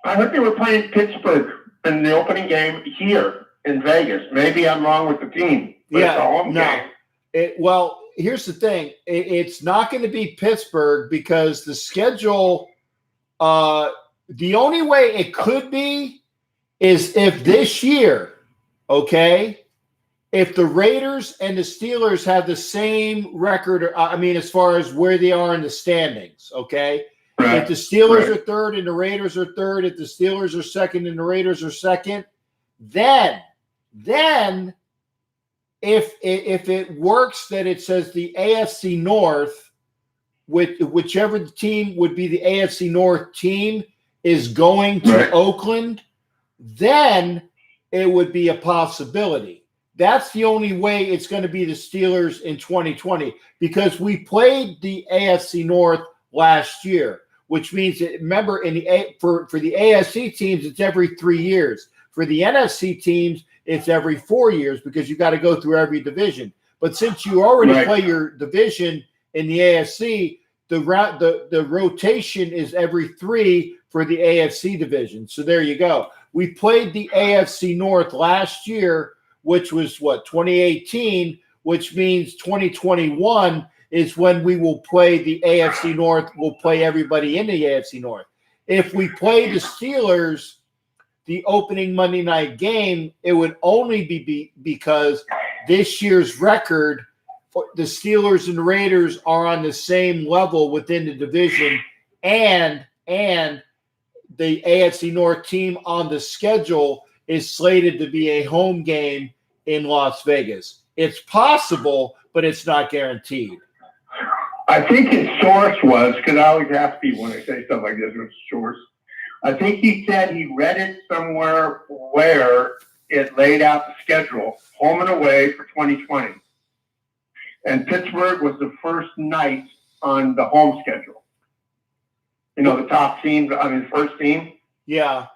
I heard they were playing Pittsburgh in the opening game here in Vegas. Maybe I'm wrong with the team. But it's a home game. Well, here's the thing. It's not going to be Pittsburgh because the schedule, the only way it could be is if this year, okay, if the Raiders and the Steelers have the same record, as far as where they are in the standings, okay? Right. If the Steelers are third and the Raiders are third, if the Steelers are second and the Raiders are second, then if it works that it says the AFC North, with whichever team would be the AFC North team is going to Oakland, then it would be a possibility. That's the only way it's going to be the Steelers in 2020 because we played the AFC North last year, which means that, remember, for the AFC teams, it's every 3 years. For the NFC teams, it's every 4 years because you got to go through every division. But since you already play your division in the AFC, the rotation is every 3 for the AFC division. So there you go. We played the AFC North last year, which was 2018, which means 2021 is when we will play the AFC North. We'll play everybody in the AFC North. If we play the Steelers the opening Monday night game, it would only be because this year's record, the Steelers and the Raiders are on the same level within the division, and the AFC North team on the schedule is slated to be a home game in Las Vegas. It's possible, but it's not guaranteed. I think his source was, because I always have to when I say stuff like this, it's source. I think he said he read it somewhere where it laid out the schedule, home and away for 2020. And Pittsburgh was the first night on the home schedule. You know, the top team, first team. Yeah.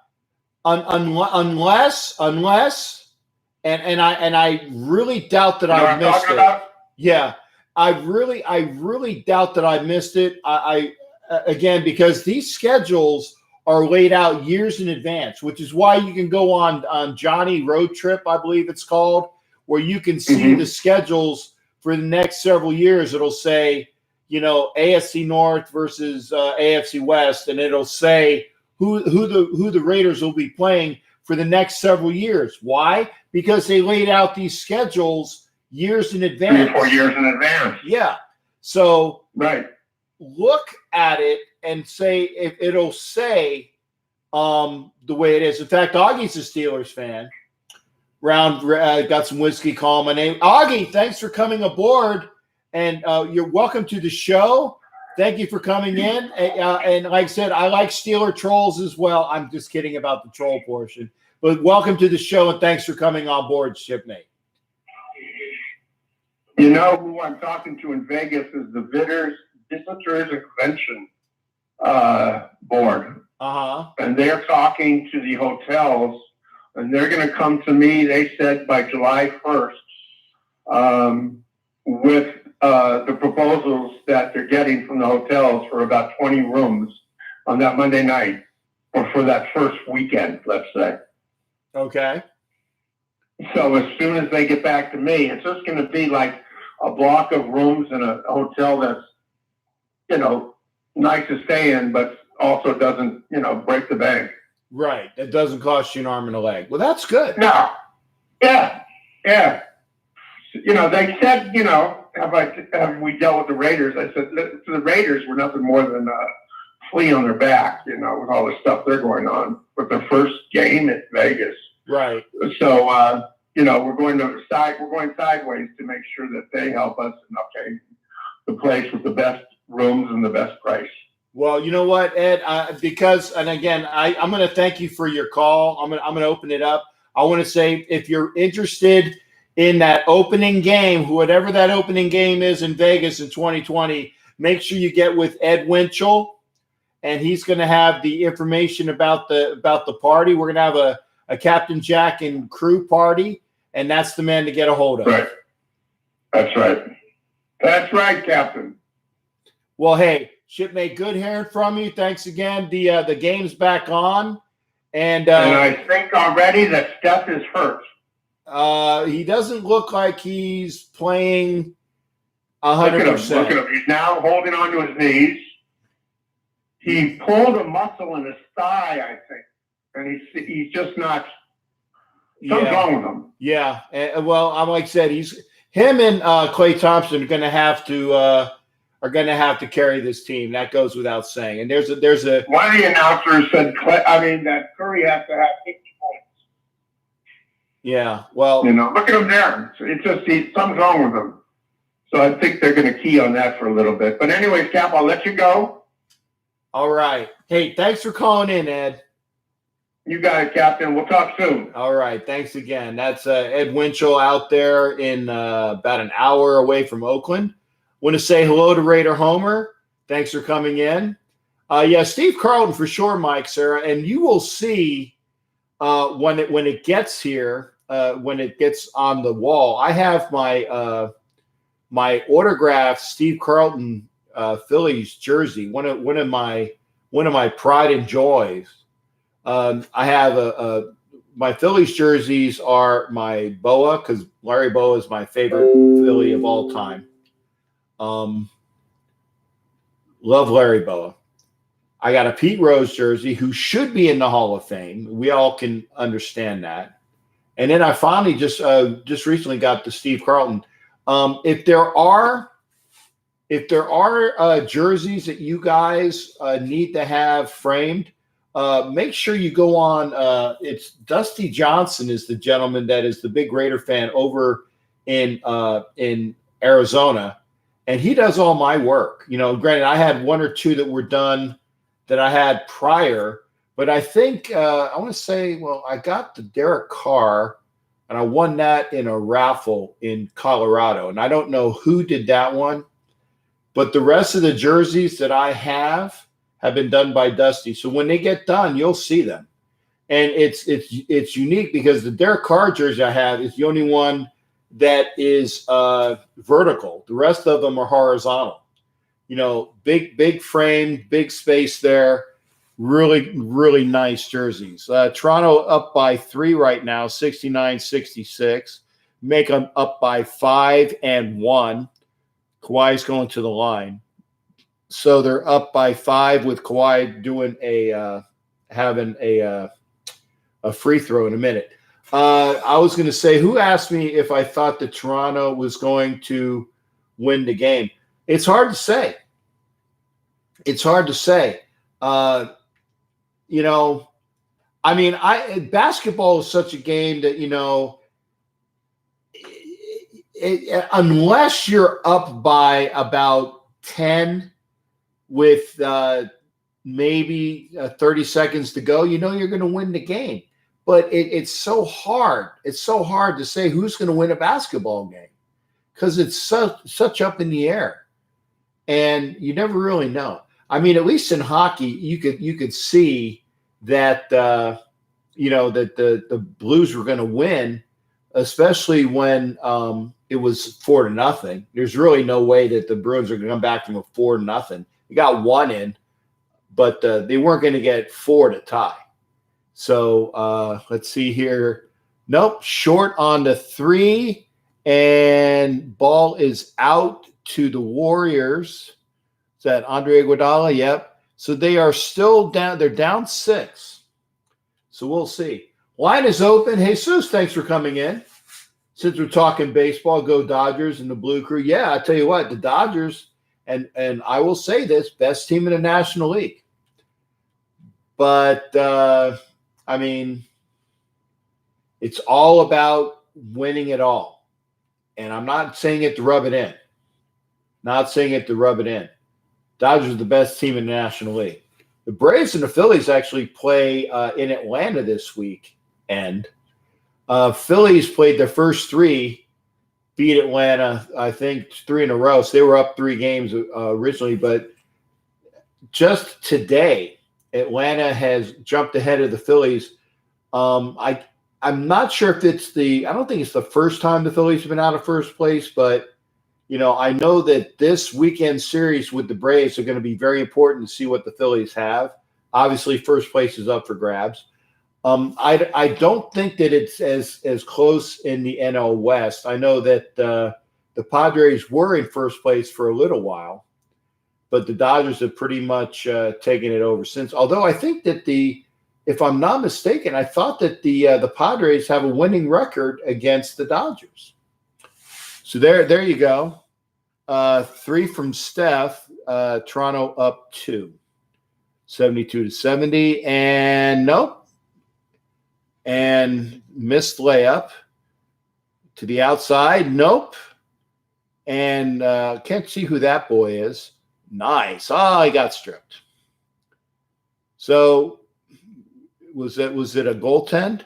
Unless, and I really doubt that I missed it. About? Yeah. I really doubt that I missed it. I again, because these schedules are laid out years in advance, which is why you can go on Johnny Road Trip, I believe it's called, where you can see the schedules for the next several years. It'll say, AFC North versus AFC West, and it'll say who the Raiders will be playing for the next several years. Why? Because they laid out these schedules years in advance. 3 or 4 years in advance. Yeah. So look at it and say if it'll say the way it is. In fact, Augie's a Steelers fan. Got some whiskey calling my name. Augie, thanks for coming aboard, and you're welcome to the show. Thank you for coming in. And like I said, I like Steeler trolls as well. I'm just kidding about the troll portion. But welcome to the show, and thanks for coming on board, shipmate. You know who I'm talking to in Vegas is the Visitors and Convention Board. And they're talking to the hotels, and they're going to come to me, they said, by July 1st with the proposals that they're getting from the hotels for about 20 rooms on that Monday night, or for that first weekend, let's say. Okay. So as soon as they get back to me, it's just going to be like a block of rooms in a hotel that's, nice to stay in, but also doesn't, break the bank. Right. That doesn't cost you an arm and a leg. Well, that's good. No. Yeah. Yeah. They said, have we dealt with the Raiders? I said, the Raiders were nothing more than a flea on their back, with all the stuff they're going on with their first game at Vegas. Right. So, we're going sideways to make sure that they help us and obtain the place with the best rooms and the best price. Well, you know what, Ed? And again, I'm going to thank you for your call. I'm going to open it up. I want to say, if you're interested in that opening game, whatever that opening game is in Vegas in 2020, make sure you get with Ed Winchell, and he's going to have the information about the party. We're going to have a Captain Jack and crew party, and that's the man to get a hold of. Right. That's right. That's right, Captain. Well, hey, Shipmate, good hearing from you. Thanks again. The game's back on, and I think already that Steph is hurt. he doesn't look like he's playing Look 100%. at him. He's now holding on to his knees. He pulled a muscle in his thigh, I think, and he's just not. Something's wrong with him. Yeah. Well, I'm like I said, him and Klay Thompson are going to have to carry this team. That goes without saying. And there's a one of the announcers said, that Curry has to have 50 points. Yeah. Well, look at him there. It's just something's wrong with him. So I think they're going to key on that for a little bit. But anyways, Cap, I'll let you go. All right. Hey, thanks for calling in, Ed. You got it, Captain. We'll talk soon. All right. Thanks again. That's Ed Winchell out there in about an hour away from Oakland. Want to say hello to Raider Homer. Thanks for coming in. Yeah, Steve Carlton for sure, Mike, Sarah. And you will see when it gets here, when it gets on the wall. I have my my autographed Steve Carlton Phillies jersey. One of my pride and joys. I have my Phillies jerseys are my Boa, because Larry Boa is my favorite Philly of all time. Love Larry Boa. I got a Pete Rose jersey, who should be in the Hall of Fame. We all can understand that. And then I finally just recently got the Steve Carlton. If there are jerseys that you guys need to have framed, make sure you go on. It's Dusty Johnson is the gentleman that is the big Raider fan over in Arizona, and he does all my work. Granted, I had one or two that were done that I had prior, but I think I want to say, well, I got the Derek Carr, and I won that in a raffle in Colorado, and I don't know who did that one, but the rest of the jerseys that I have been done by Dusty. So when they get done, you'll see them. And it's unique because the Derek Carr jersey I have is the only one that is vertical. The rest of them are horizontal. Big frame, big space there. Really, really nice jerseys. Toronto up by 3 right now, 69-66. Make them up by 5-1. Kawhi's going to the line. So they're up by 5 with Kawhi doing having a free throw in a minute. I was going to say, who asked me if I thought that Toronto was going to win the game? It's hard to say. Basketball is such a game that, unless you're up by about 10 with maybe 30 seconds to go, you're going to win the game. But it's so hard. It's so hard to say who's going to win a basketball game because it's such up in the air, and you never really know. At least in hockey, you could see that that the Blues were going to win, especially when it was 4-0. There's really no way that the Bruins are going to come back from a 4-0. You got one in, but they weren't going to get 4 to tie. So let's see here. Nope, short on the 3, and ball is out to the Warriors. Is that Andre Iguodala? Yep. So they are still down. They're down 6. So we'll see. Line is open. Jesus, thanks for coming in. Since we're talking baseball, go Dodgers and the Blue Crew. Yeah, I tell you what, the Dodgers, and I will say this, best team in the National League. But, it's all about winning it all. And I'm not saying it to rub it in. Dodgers are the best team in the National League. The Braves and the Phillies actually play in Atlanta this week. And Phillies played their first 3, beat Atlanta, I think, 3 in a row. So they were up 3 games originally. But just today, Atlanta has jumped ahead of the Phillies. I'm not sure if I don't think it's the first time the Phillies have been out of first place, but I know that this weekend series with the Braves are going to be very important to see what the Phillies have. Obviously, first place is up for grabs. I don't think that it's as close in the NL West. I know that the Padres were in first place for a little while, but the Dodgers have pretty much taken it over since. Although I think that if I'm not mistaken, I thought that the Padres have a winning record against the Dodgers. So there you go. 3 from Steph. Toronto up 2, 72-70, and nope. And missed layup to the outside. Nope. And can't see who that boy is. Nice. Oh, he got stripped. So was it a goaltend?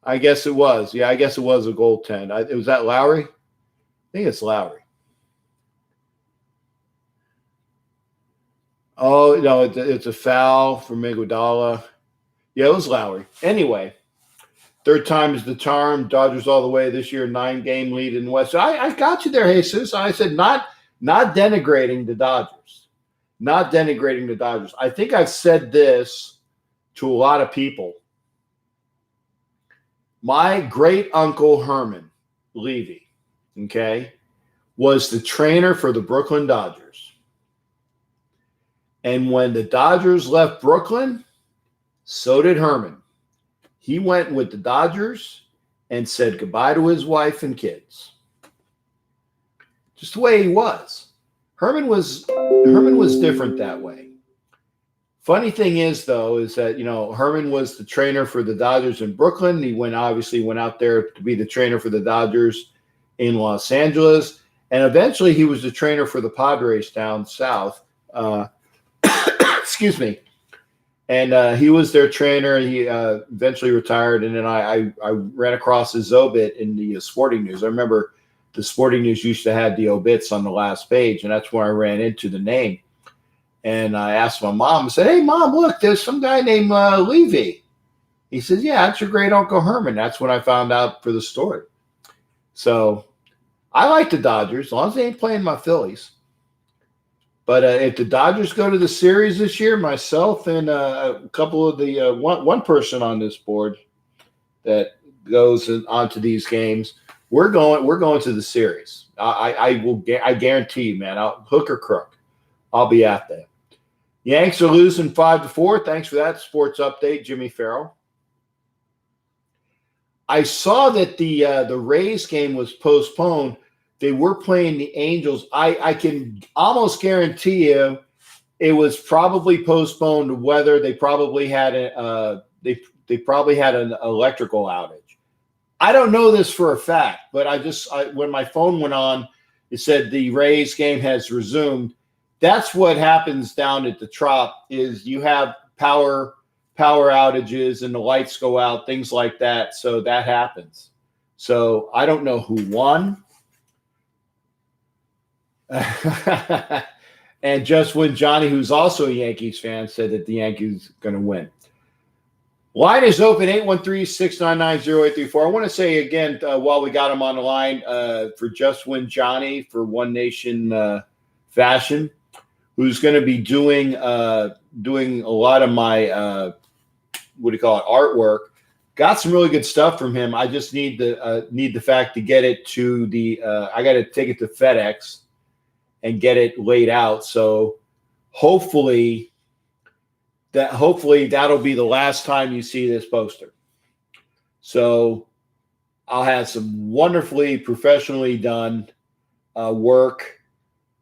I guess it was. Yeah, I guess it was a goaltend. Was that Lowry? I think it's Lowry. Oh, no, it's a foul for Iguodala. Yeah, it was Lowry. Anyway, third time is the charm. Dodgers all the way this year, 9-game lead in the West. So I got you there, Jesus. I said not denigrating the Dodgers. Not denigrating the Dodgers. I think I've said this to a lot of people. My great uncle Herman Levy, okay, was the trainer for the Brooklyn Dodgers. And when the Dodgers left Brooklyn, so did Herman. He went with the Dodgers and said goodbye to his wife and kids. Just the way he was. Herman was different that way. Funny thing is, though, is that, Herman was the trainer for the Dodgers in Brooklyn. He obviously went out there to be the trainer for the Dodgers in Los Angeles. And eventually he was the trainer for the Padres down south. Excuse me. And he was their trainer. He eventually retired. And then I ran across his obit in the Sporting News. I remember the Sporting News used to have the obits on the last page, and that's where I ran into the name. And I asked my mom, I said, "Hey, Mom, look, there's some guy named Levy." He says, "Yeah, that's your great Uncle Herman." That's when I found out for the story. So I like the Dodgers, as long as they ain't playing my Phillies. But if the Dodgers go to the series this year, myself and a couple of the one person on this board that goes onto these games, we're going to the series. I guarantee you, man. Hook or crook, I'll be at that. Yanks are losing 5-4. Thanks for that sports update, Jimmy Farrell. I saw that the Rays game was postponed. They were playing the Angels. I can almost guarantee you it was probably postponed to weather. They probably had they probably had an electrical outage. I don't know this for a fact, but when my phone went on, it said the Rays game has resumed. That's what happens down at the Trop is you have power outages and the lights go out, things like that. So that happens. So I don't know who won. And just when Johnny, who's also a Yankees fan, said that the Yankees are going to win. Line is open, 813-699-0834. I want to say again, while we got him on the line, for Just Win Johnny for One Nation Fashion, who's going to be doing a lot of my artwork. Got some really good stuff from him. I just need the fact to get it to I got to take it to FedEx and get it laid out. So hopefully that'll be the last time you see this poster. So I'll have some wonderfully professionally done work,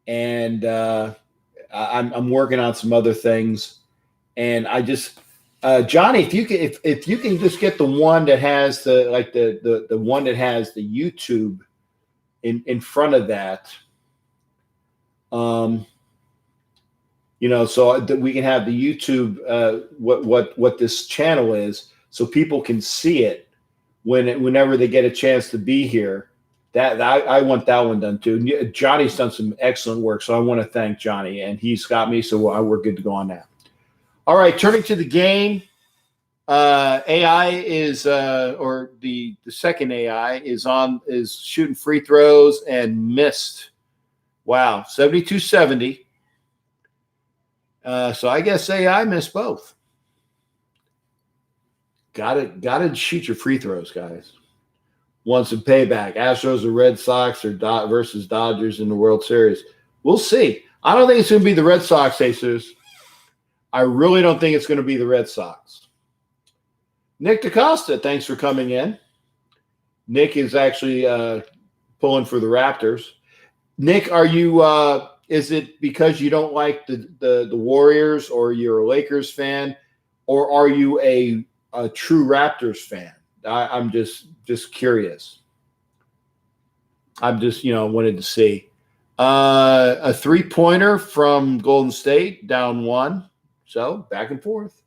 and I'm working on some other things. And I just Johnny, if you can just get the one that has the one that has the YouTube in front of that. So that we can have the YouTube, what this channel is, so people can see it whenever they get a chance to be here. That I want that one done too. Johnny's done some excellent work, so I want to thank Johnny, and he's got me, so we're good to go on that. All right, turning to the game. AI is or the second AI is shooting free throws and missed. Wow, 72-70. So I guess AI missed both. Got to shoot your free throws, guys. Want some payback. Astros or Red Sox or versus Dodgers in the World Series. We'll see. I don't think it's going to be the Red Sox, Jesus. I really don't think it's going to be the Red Sox. Nick DaCosta, thanks for coming in. Nick is actually pulling for the Raptors. Nick, are you? Is it because you don't like the Warriors, or you're a Lakers fan, or are you a true Raptors fan? I'm just curious. I'm just wanted to see a 3-pointer from Golden State, down 1. So back and forth.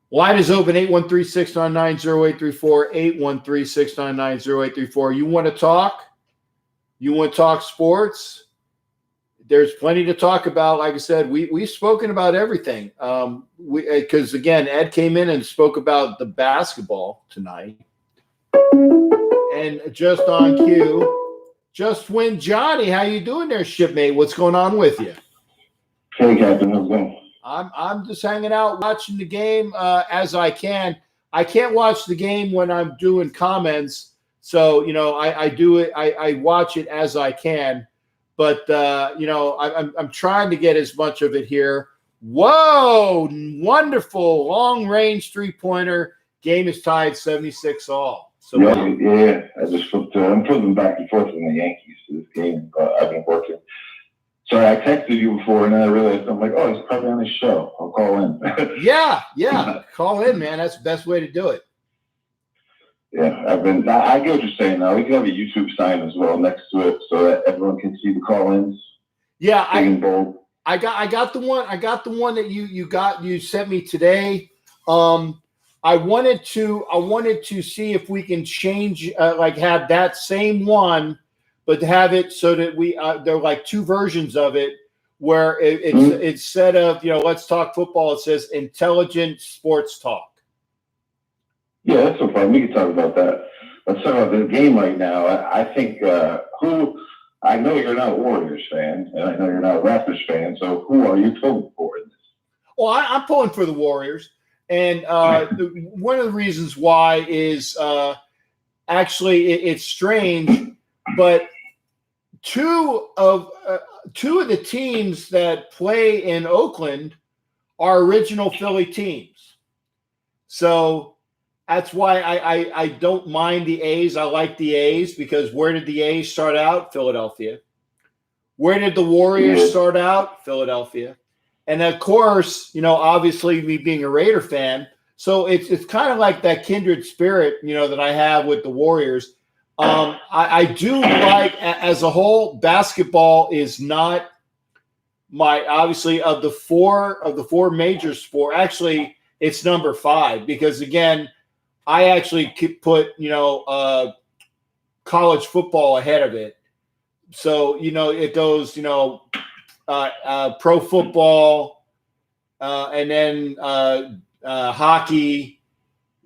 Line is open, 813-699-0834, 813-699-0834. You want to talk? You want to talk sports? There's plenty to talk about. Like I said, we've spoken about everything. Because, again, Ed came in and spoke about the basketball tonight. And just on cue, Just Win Johnny, how you doing there, shipmate? What's going on with you? Hey, Captain, how's it going? I'm just hanging out, watching the game as I can. I can't watch the game when I'm doing comments, so I do it. I watch it as I can, but I'm trying to get as much of it here. Whoa! Wonderful long-range 3-pointer. Game is tied 76-all. So yeah. I'm flipping back and forth from the Yankees to this game. I've been working. Sorry, I texted you before, and then I realized I'm like, oh, he's probably on the show. I'll call in. yeah, call in, man. That's the best way to do it. Yeah, I get what you're saying now. We can have a YouTube sign as well next to it so that everyone can see the call-ins. Yeah, big and bold. I got the one that you sent me today. I wanted to see if we can change have that same one, but have it so that there are like 2 versions of it where it's instead of let's talk football, it says intelligent sports talk. Yeah, that's no problem. We can talk about that. Let's talk about the game right now. I think I know you're not a Warriors fan, and I know you're not a Raptors fan. So who are you pulling for in this? Well, I'm pulling for the Warriors, and one of the reasons why is actually it's strange, but two of the teams that play in Oakland are original Philly teams. So that's why I don't mind the A's. I like the A's because where did the A's start out? Philadelphia. Where did the Warriors start out? Philadelphia. And of course, obviously me being a Raider fan, so it's kind of like that kindred spirit, that I have with the Warriors. I do like, as a whole, basketball is not my, obviously, of the four major sport. Actually, it's number 5 because, again, I actually put college football ahead of it. So it goes pro football, and then hockey.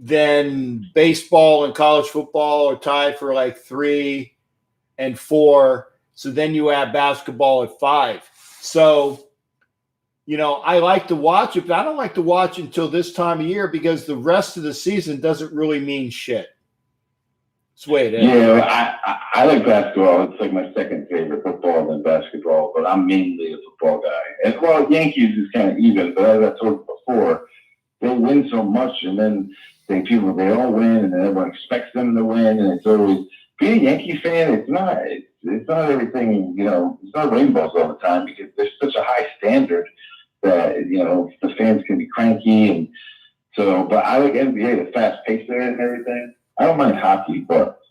Then baseball and college football are tied for like 3 and 4. So then you add basketball at 5. So, I like to watch it, but I don't like to watch until this time of year because the rest of the season doesn't really mean shit. That's the way it is. Yeah, I like basketball. It's like my second favorite, football than basketball, but I'm mainly a football guy. And Yankees is kind of even, but as I told you before, they win so much, and then they all win, and then everyone expects them to win, and it's always being a Yankee fan. It's not everything. It's not rainbows all the time because there's such a high standard that the fans can be cranky, and so. But I like NBA, the fast pace there and everything. I don't mind hockey, but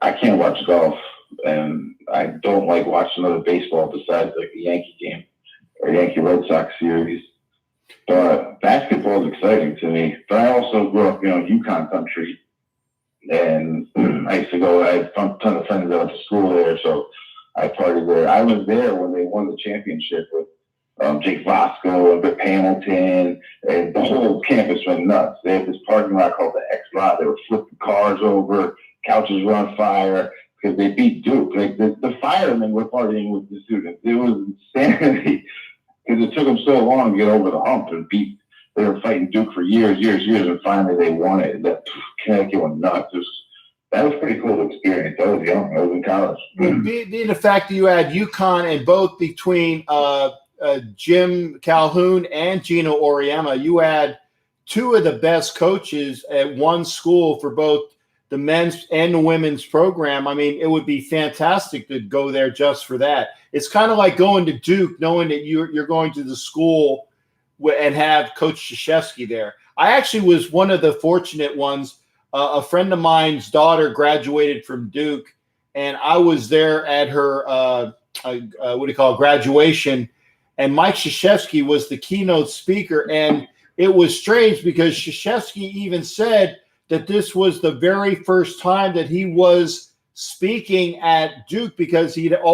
I can't watch golf, and I don't like watching other baseball besides like the Yankee game or Yankee Red Sox series. But basketball is exciting to me. But I also grew up, Yukon country, and I used to go. I had a ton of friends that went to school there, so I partied there. I was there when they won the championship with Jake Vasco and Rip Hamilton, and the whole campus went nuts. They had this parking lot called the X lot. They were flipping cars over, couches were on fire because they beat Duke. Like the firemen were partying with the students. It was insanity because it took them so long to get over the hump and beat. They were fighting Duke for years, and finally they won it. That Connecticut went nuts. That was pretty cool to experience. I was young. I was in college. Being the fact that you had UConn and both between Jim Calhoun and Gino Auriemma, you had two of the best coaches at one school for both the men's and the women's program. I mean, it would be fantastic to go there just for that. It's kind of like going to Duke, knowing that you're going to the school and have Coach Krzyzewski there. I actually was one of the fortunate ones. A friend of mine's daughter graduated from Duke, and I was there at her graduation. And Mike Krzyzewski was the keynote speaker, and it was strange because Krzyzewski even said that this was the very first time that he was speaking at Duke because he had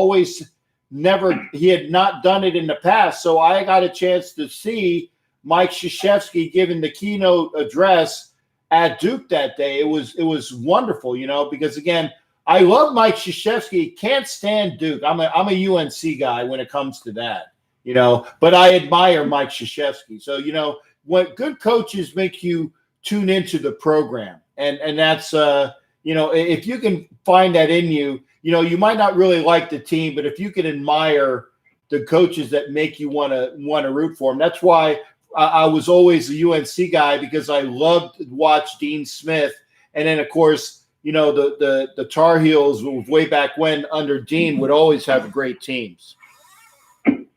not done it in the past. So I got a chance to see Mike Krzyzewski giving the keynote address at Duke that day. It was wonderful, because again, I love Mike Krzyzewski. Can't stand Duke. I'm a UNC guy when it comes to that, but I admire Mike Krzyzewski. So, when good coaches make you tune into the program, and that's if you can find that in you, you might not really like the team, but if you can admire the coaches that make you want to root for them. That's why I was always a UNC guy, because I loved to watch Dean Smith. And then, of course, the Tar Heels way back when under Dean would always have great teams.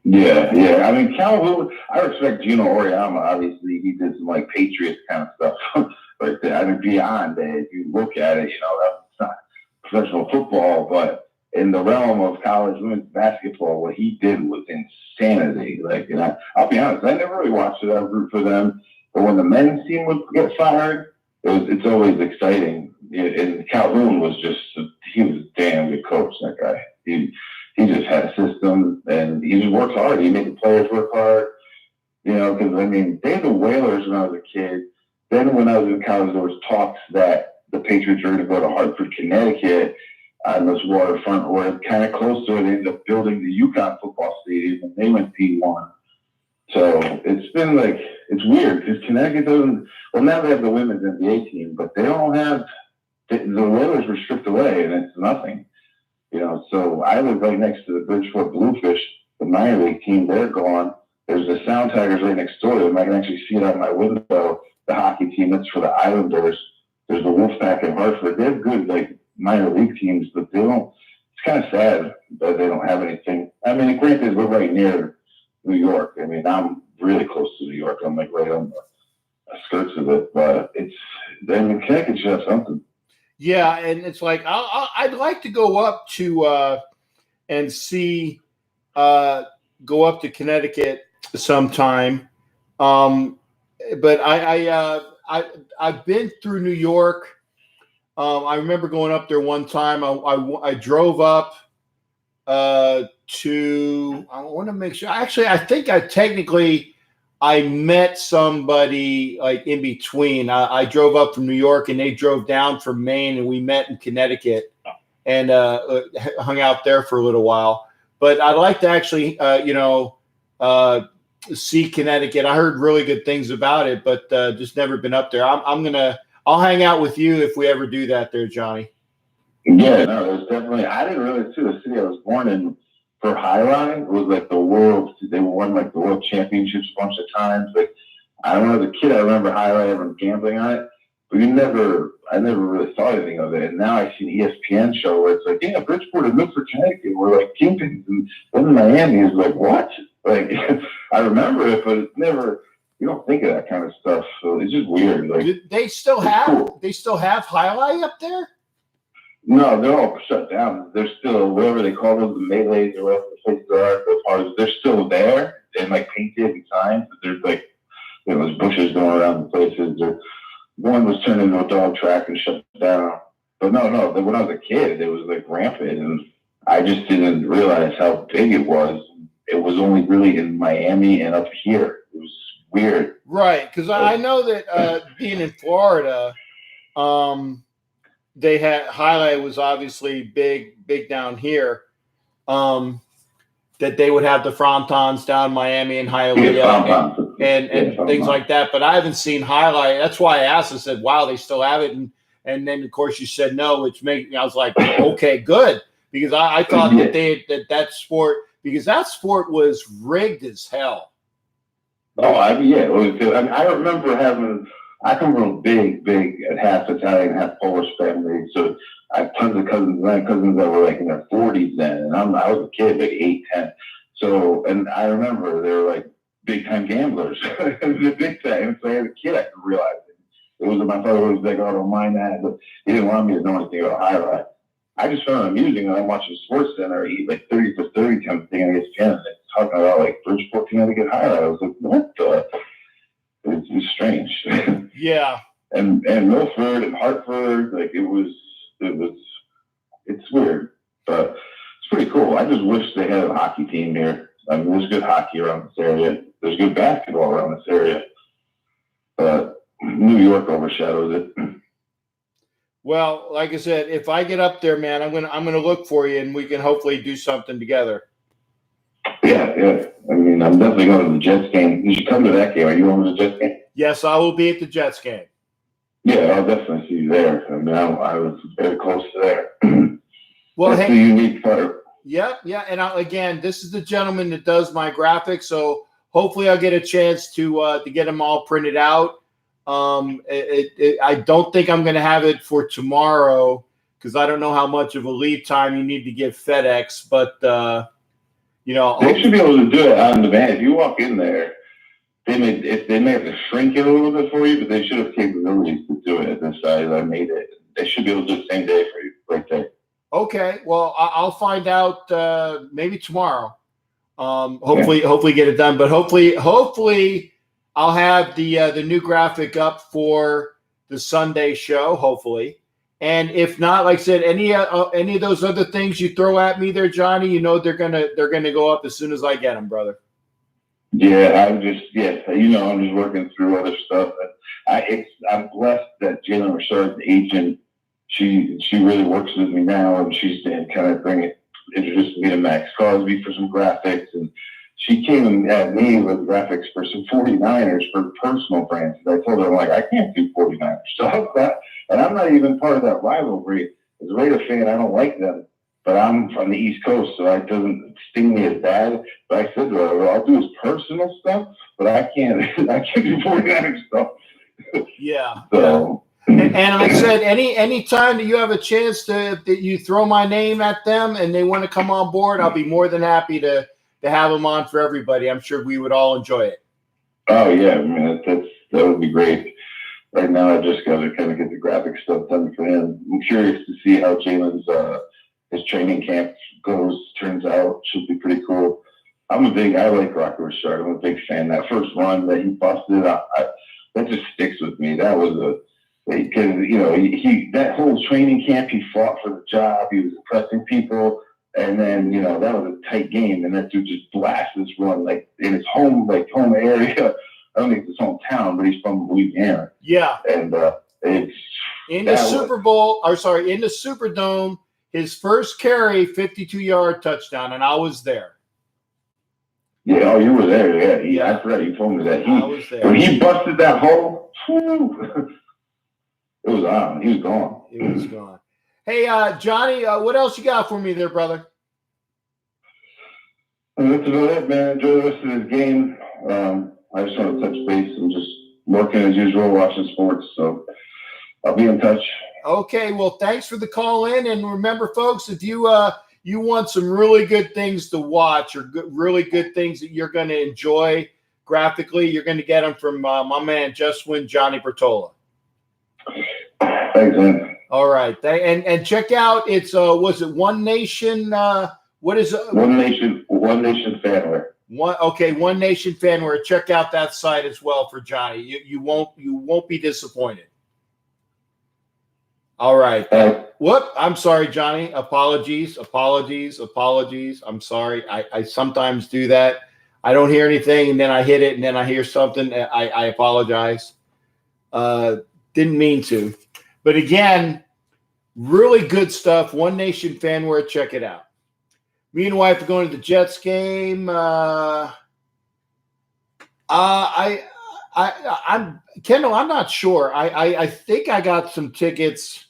Yeah. I mean, Calhoun, I respect Gino Auriemma. Obviously, he did some Patriots kind of stuff right there. I mean, beyond that, if you look at it, that's not professional football, but in the realm of college women's basketball, what he did was insanity. I'll be honest, I never really watched it. I root for them, but when the men's team would get fired, it's always exciting. And Calhoun was he was a damn good coach. That guy, he just had a system, and he just works hard. He made the players work hard. Because they had the Whalers when I was a kid. Then when I was in college, there was talks that the Patriots were going to go to Hartford, Connecticut, on this waterfront, or kind of close to it. They ended up building the UConn football stadium, and they went D1. So it's been it's weird because Connecticut doesn't. Well, now they have the women's NBA team, but they don't have the Whalers were stripped away, and it's nothing. So I live right next to the Bridgeport Bluefish, the minor league team. They're gone. There's the Sound Tigers right next door to them. I can actually see it out my window. The hockey team, that's for the Islanders. There's the Wolfpack in Hartford. They have good minor league teams, but they don't. It's kind of sad that they don't have anything. I mean, granted, we're right near New York. I mean, I'm really close to New York. I'm right on the skirts of it, but Connecticut should have something. Yeah, and it's I'd like to go up to and see go up to Connecticut sometime, but I've been through New York. I remember going up there one time. I drove up to. I want to make sure. Actually, I think I met somebody in between. I drove up from New York, and they drove down from Maine, and we met in Connecticut and hung out there for a little while. But I'd like to actually, see Connecticut. I heard really good things about it, but just never been up there. I'll hang out with you if we ever do that there, Johnny. Yeah, no, there's definitely. I didn't realize too. The city I was born in for Highline was the world. They won the world championships a bunch of times. I don't know, as a kid, I remember Highline, everyone gambling on it, but I never really thought anything of it. And now I see an ESPN show where it's Bridgeport and Milford, Connecticut, we're kingpins, and then in Miami is what? I remember it, but it's never. You don't think of that kind of stuff, so it's just weird. They still have cool. They still have Highlight up there? No, they're all shut down. They're still whatever they call them, the melees or whatever the places are. Those parties, they're still there and painted and signs. But there's there's bushes going around the places. One was turned into a dog track and shut down. But no. When I was a kid, it was rampant, and I just didn't realize how big it was. it was only really in Miami and up here. It was weird. Right, because I know that being in Florida, they had highlight was obviously big down here. That they would have the frontons down Miami and Hialeah and things like that. But I haven't seen highlight. That's why I asked. I said, "Wow, they still have it." And then of course you said no, which made me. I was like, "Okay, good," because I thought that that sport, because that sport was rigged as hell. Oh, it was. I remember I come from a big, half Italian, half Polish family. So I have tons of cousins that were like in their 40s then, and I was a kid, like 8, 10. So, and I remember they were like big time gamblers. It was a big time. So as a kid, I could realize it. It was my father was like, "Oh, don't mind that," but he didn't want me to know anything about highlight. I just found it amusing when I'm watching Sports Center eat like 30 for 30 kind of thing on ESPN, and it's talking about like Bridgeport team to get highlight. I was like, what the? It's strange. Yeah. And Milford and Hartford, like it's weird, but it's pretty cool. I just wish they had a hockey team here. I mean, there's good hockey around this area. There's good basketball around this area, but New York overshadows it. Well, like I said, if I get up there, man, I'm gonna look for you, and we can hopefully do something together. Yeah. I mean, I'm definitely going to the Jets game. You should come to that game. Are you going to the Jets game? Yes, I will be at the Jets game. Yeah, I'll definitely see you there. I mean, I was very close to there. Well, that's the unique part. Yeah, and again, this is the gentleman that does my graphics, so hopefully I'll get a chance to get them all printed out. I don't think I'm going to have it for tomorrow because I don't know how much of a lead time you need to give FedEx, but they should be able to do it on demand. If you walk in there, they may have to shrink it a little bit for you, but they should have capabilities to do it at this size. I made it. They should be able to do the same day for you, right there. Okay, well, I'll find out maybe tomorrow. Hopefully get it done, but hopefully I'll have the new graphic up for the Sunday show. Hopefully, and if not, like I said, any of those other things you throw at me there, Johnny, they're gonna go up as soon as I get them, brother. Yeah, I'm just working through other stuff. I'm blessed that Jalen Richard's agent. She really works with me now, and she's kind of introduced me to Max Crosby for some graphics, and she came and had me with graphics for some 49ers for personal brands. And I told her, I'm like, I can't do 49ers stuff, and I'm not even part of that rivalry. As a Raider fan, I don't like them, but I'm from the East Coast, so it doesn't sting me as bad. But I said to her, well, I'll do his personal stuff, but I can't do 49ers stuff. Yeah. So. And like I said, any time that you have a chance that you throw my name at them and they want to come on board, I'll be more than happy to have them on for everybody. I'm sure we would all enjoy it. Oh yeah, I mean that would be great. Right now, I just got to kind of get the graphic stuff done for him. I'm curious to see how Jalen's his training camp turns out. Should be pretty cool. I like Rocker Richard. I'm a big fan. That first run that he busted, that just sticks with me. That was because he that whole training camp, he fought for the job. He was impressing people, and then that was a tight game, and that dude just blasted this run like in his home area. I don't think it's his hometown, but he's from Louisiana. Yeah, and it's in the Superdome, his first carry, 52-yard touchdown, and I was there. Yeah, you were there. Yeah, I forgot you told me that. I was there when he busted that hole. It was on. He was gone. It was gone. Hey, Johnny, what else you got for me there, brother? That's about it, man. Enjoy the rest of this game. I just want to touch base. I'm just working as usual, watching sports. So I'll be in touch. Okay. Well, thanks for the call in. And remember, folks, if you want some really good things to watch or really good things that you're going to enjoy graphically, you're going to get them from my man, Johnny Bertola. Thanks, man. All right. And check out, it's, was it One Nation? What is it? One Nation Fanware. One Nation Fanware. Check out that site as well for Johnny. You won't be disappointed. All right. Whoop. I'm sorry, Johnny. Apologies. I'm sorry. I sometimes do that. I don't hear anything, and then I hit it, and then I hear something. I apologize. Didn't mean to. But again, really good stuff. One Nation Fanware. Check it out. Me and wife are going to the Jets game. I'm Kendall. I'm not sure. I think I got some tickets.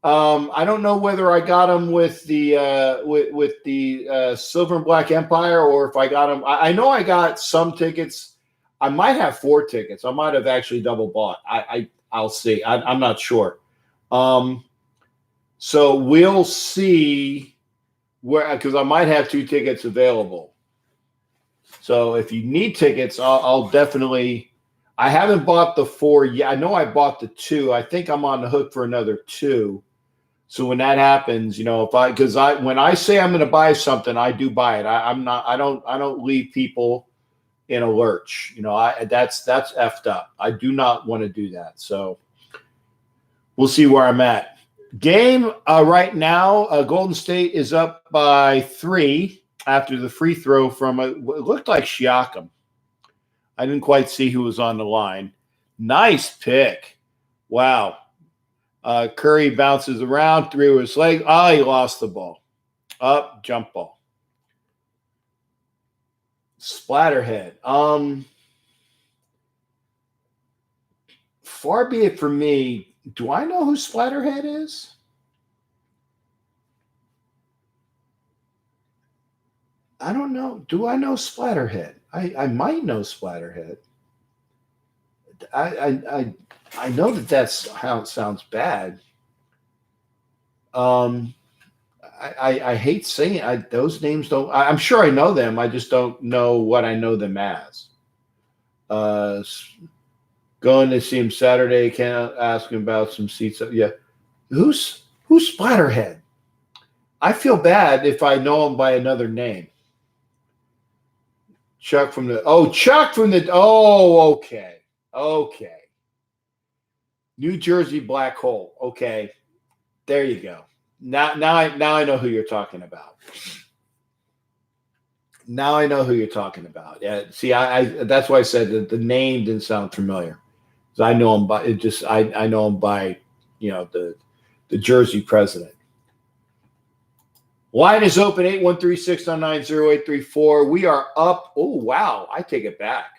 I don't know whether I got them with the with the Silver and Black Empire or if I got them. I know I got some tickets. I might have 4 tickets. I might have actually double bought. I'll see. I'm not sure. So we'll see where, because I might have 2 tickets available. So if you need tickets, I'll definitely. I haven't bought the 4 yet. I know I bought the 2. I think I'm on the hook for another 2. So when that happens, when I say I'm going to buy something, I do buy it. I don't leave people in a lurch. That's effed up. I do not want to do that. So we'll see where I'm at. Game right now, Golden State is up by 3 after the free throw from it looked like Siakam. I didn't quite see who was on the line. Nice pick. Wow. Curry bounces around through his leg. He lost the ball. Up, jump ball. Splatterhead. Far be it from me. Do I know who Splatterhead is? I don't know. Do I know Splatterhead? I might know Splatterhead. I know that's how it sounds bad. I hate saying those names don't. I'm sure I know them. I just don't know what I know them as. Going to see him Saturday. Can't ask him about some seats. Yeah, who's Splatterhead? I feel bad if I know him by another name. Chuck from the. Okay. New Jersey Black Hole. Okay, there you go. Now I know who you're talking about. Now I know who you're talking about. Yeah, see, I that's why I said that the name didn't sound familiar. So I know him by it. Just I know him by the Jersey president. Line is open 813-699-0834. We are up. Oh wow, I take it back.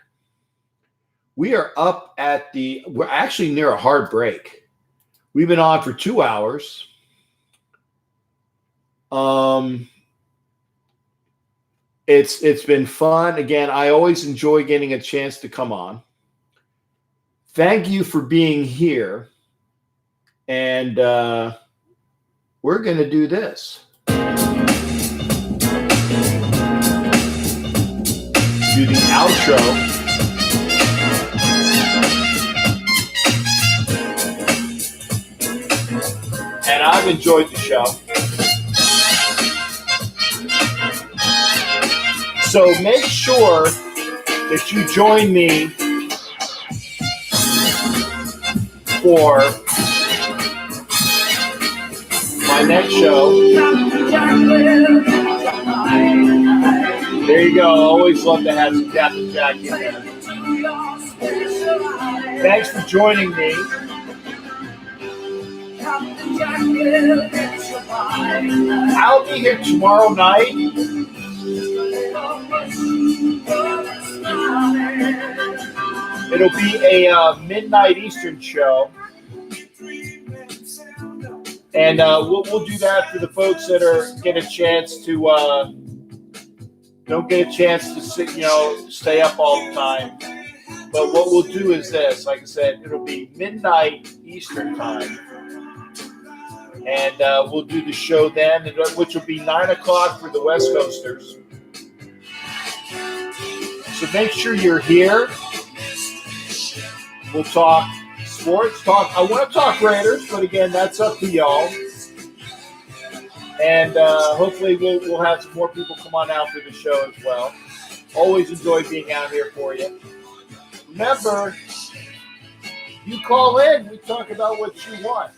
We are up we're actually near a hard break. We've been on for 2 hours. It's been fun. Again, I always enjoy getting a chance to come on. Thank you for being here. And we're going to do this. Do the outro. And I've enjoyed the show. So make sure that you join me for my next show. There you go. Always love to have some Captain Jack in there. Thanks for joining me. I'll be here tomorrow night. It'll be a midnight Eastern show. And we'll do that for the folks that get a chance to don't get a chance to sit, stay up all the time. But what we'll do is this, like I said, it'll be midnight Eastern time. And we'll do the show then, which will be 9 o'clock for the West Coasters. So make sure you're here. We'll talk sports. I want to talk Raiders, but again, that's up to y'all. And hopefully we'll have some more people come on out for the show as well. Always enjoy being out here for you. Remember, you call in, we talk about what you want.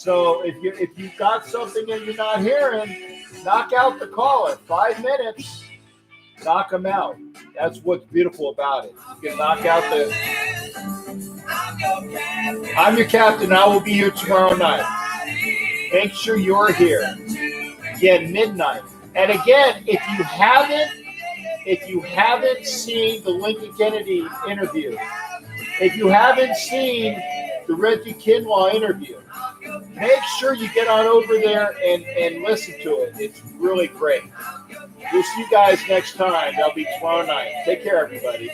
So if you've got something that you're not hearing, knock out the caller. 5 minutes, knock them out. That's what's beautiful about it. You can knock out the. I'm your captain. I will be here tomorrow night. Make sure you're here. Again, midnight. And again, if you haven't seen the Lincoln Kennedy interview, if you haven't seen the Reggie Kinlaw interview, make sure you get on over there and listen to it. It's really great. We'll see you guys next time. That'll be tomorrow night. Take care, everybody.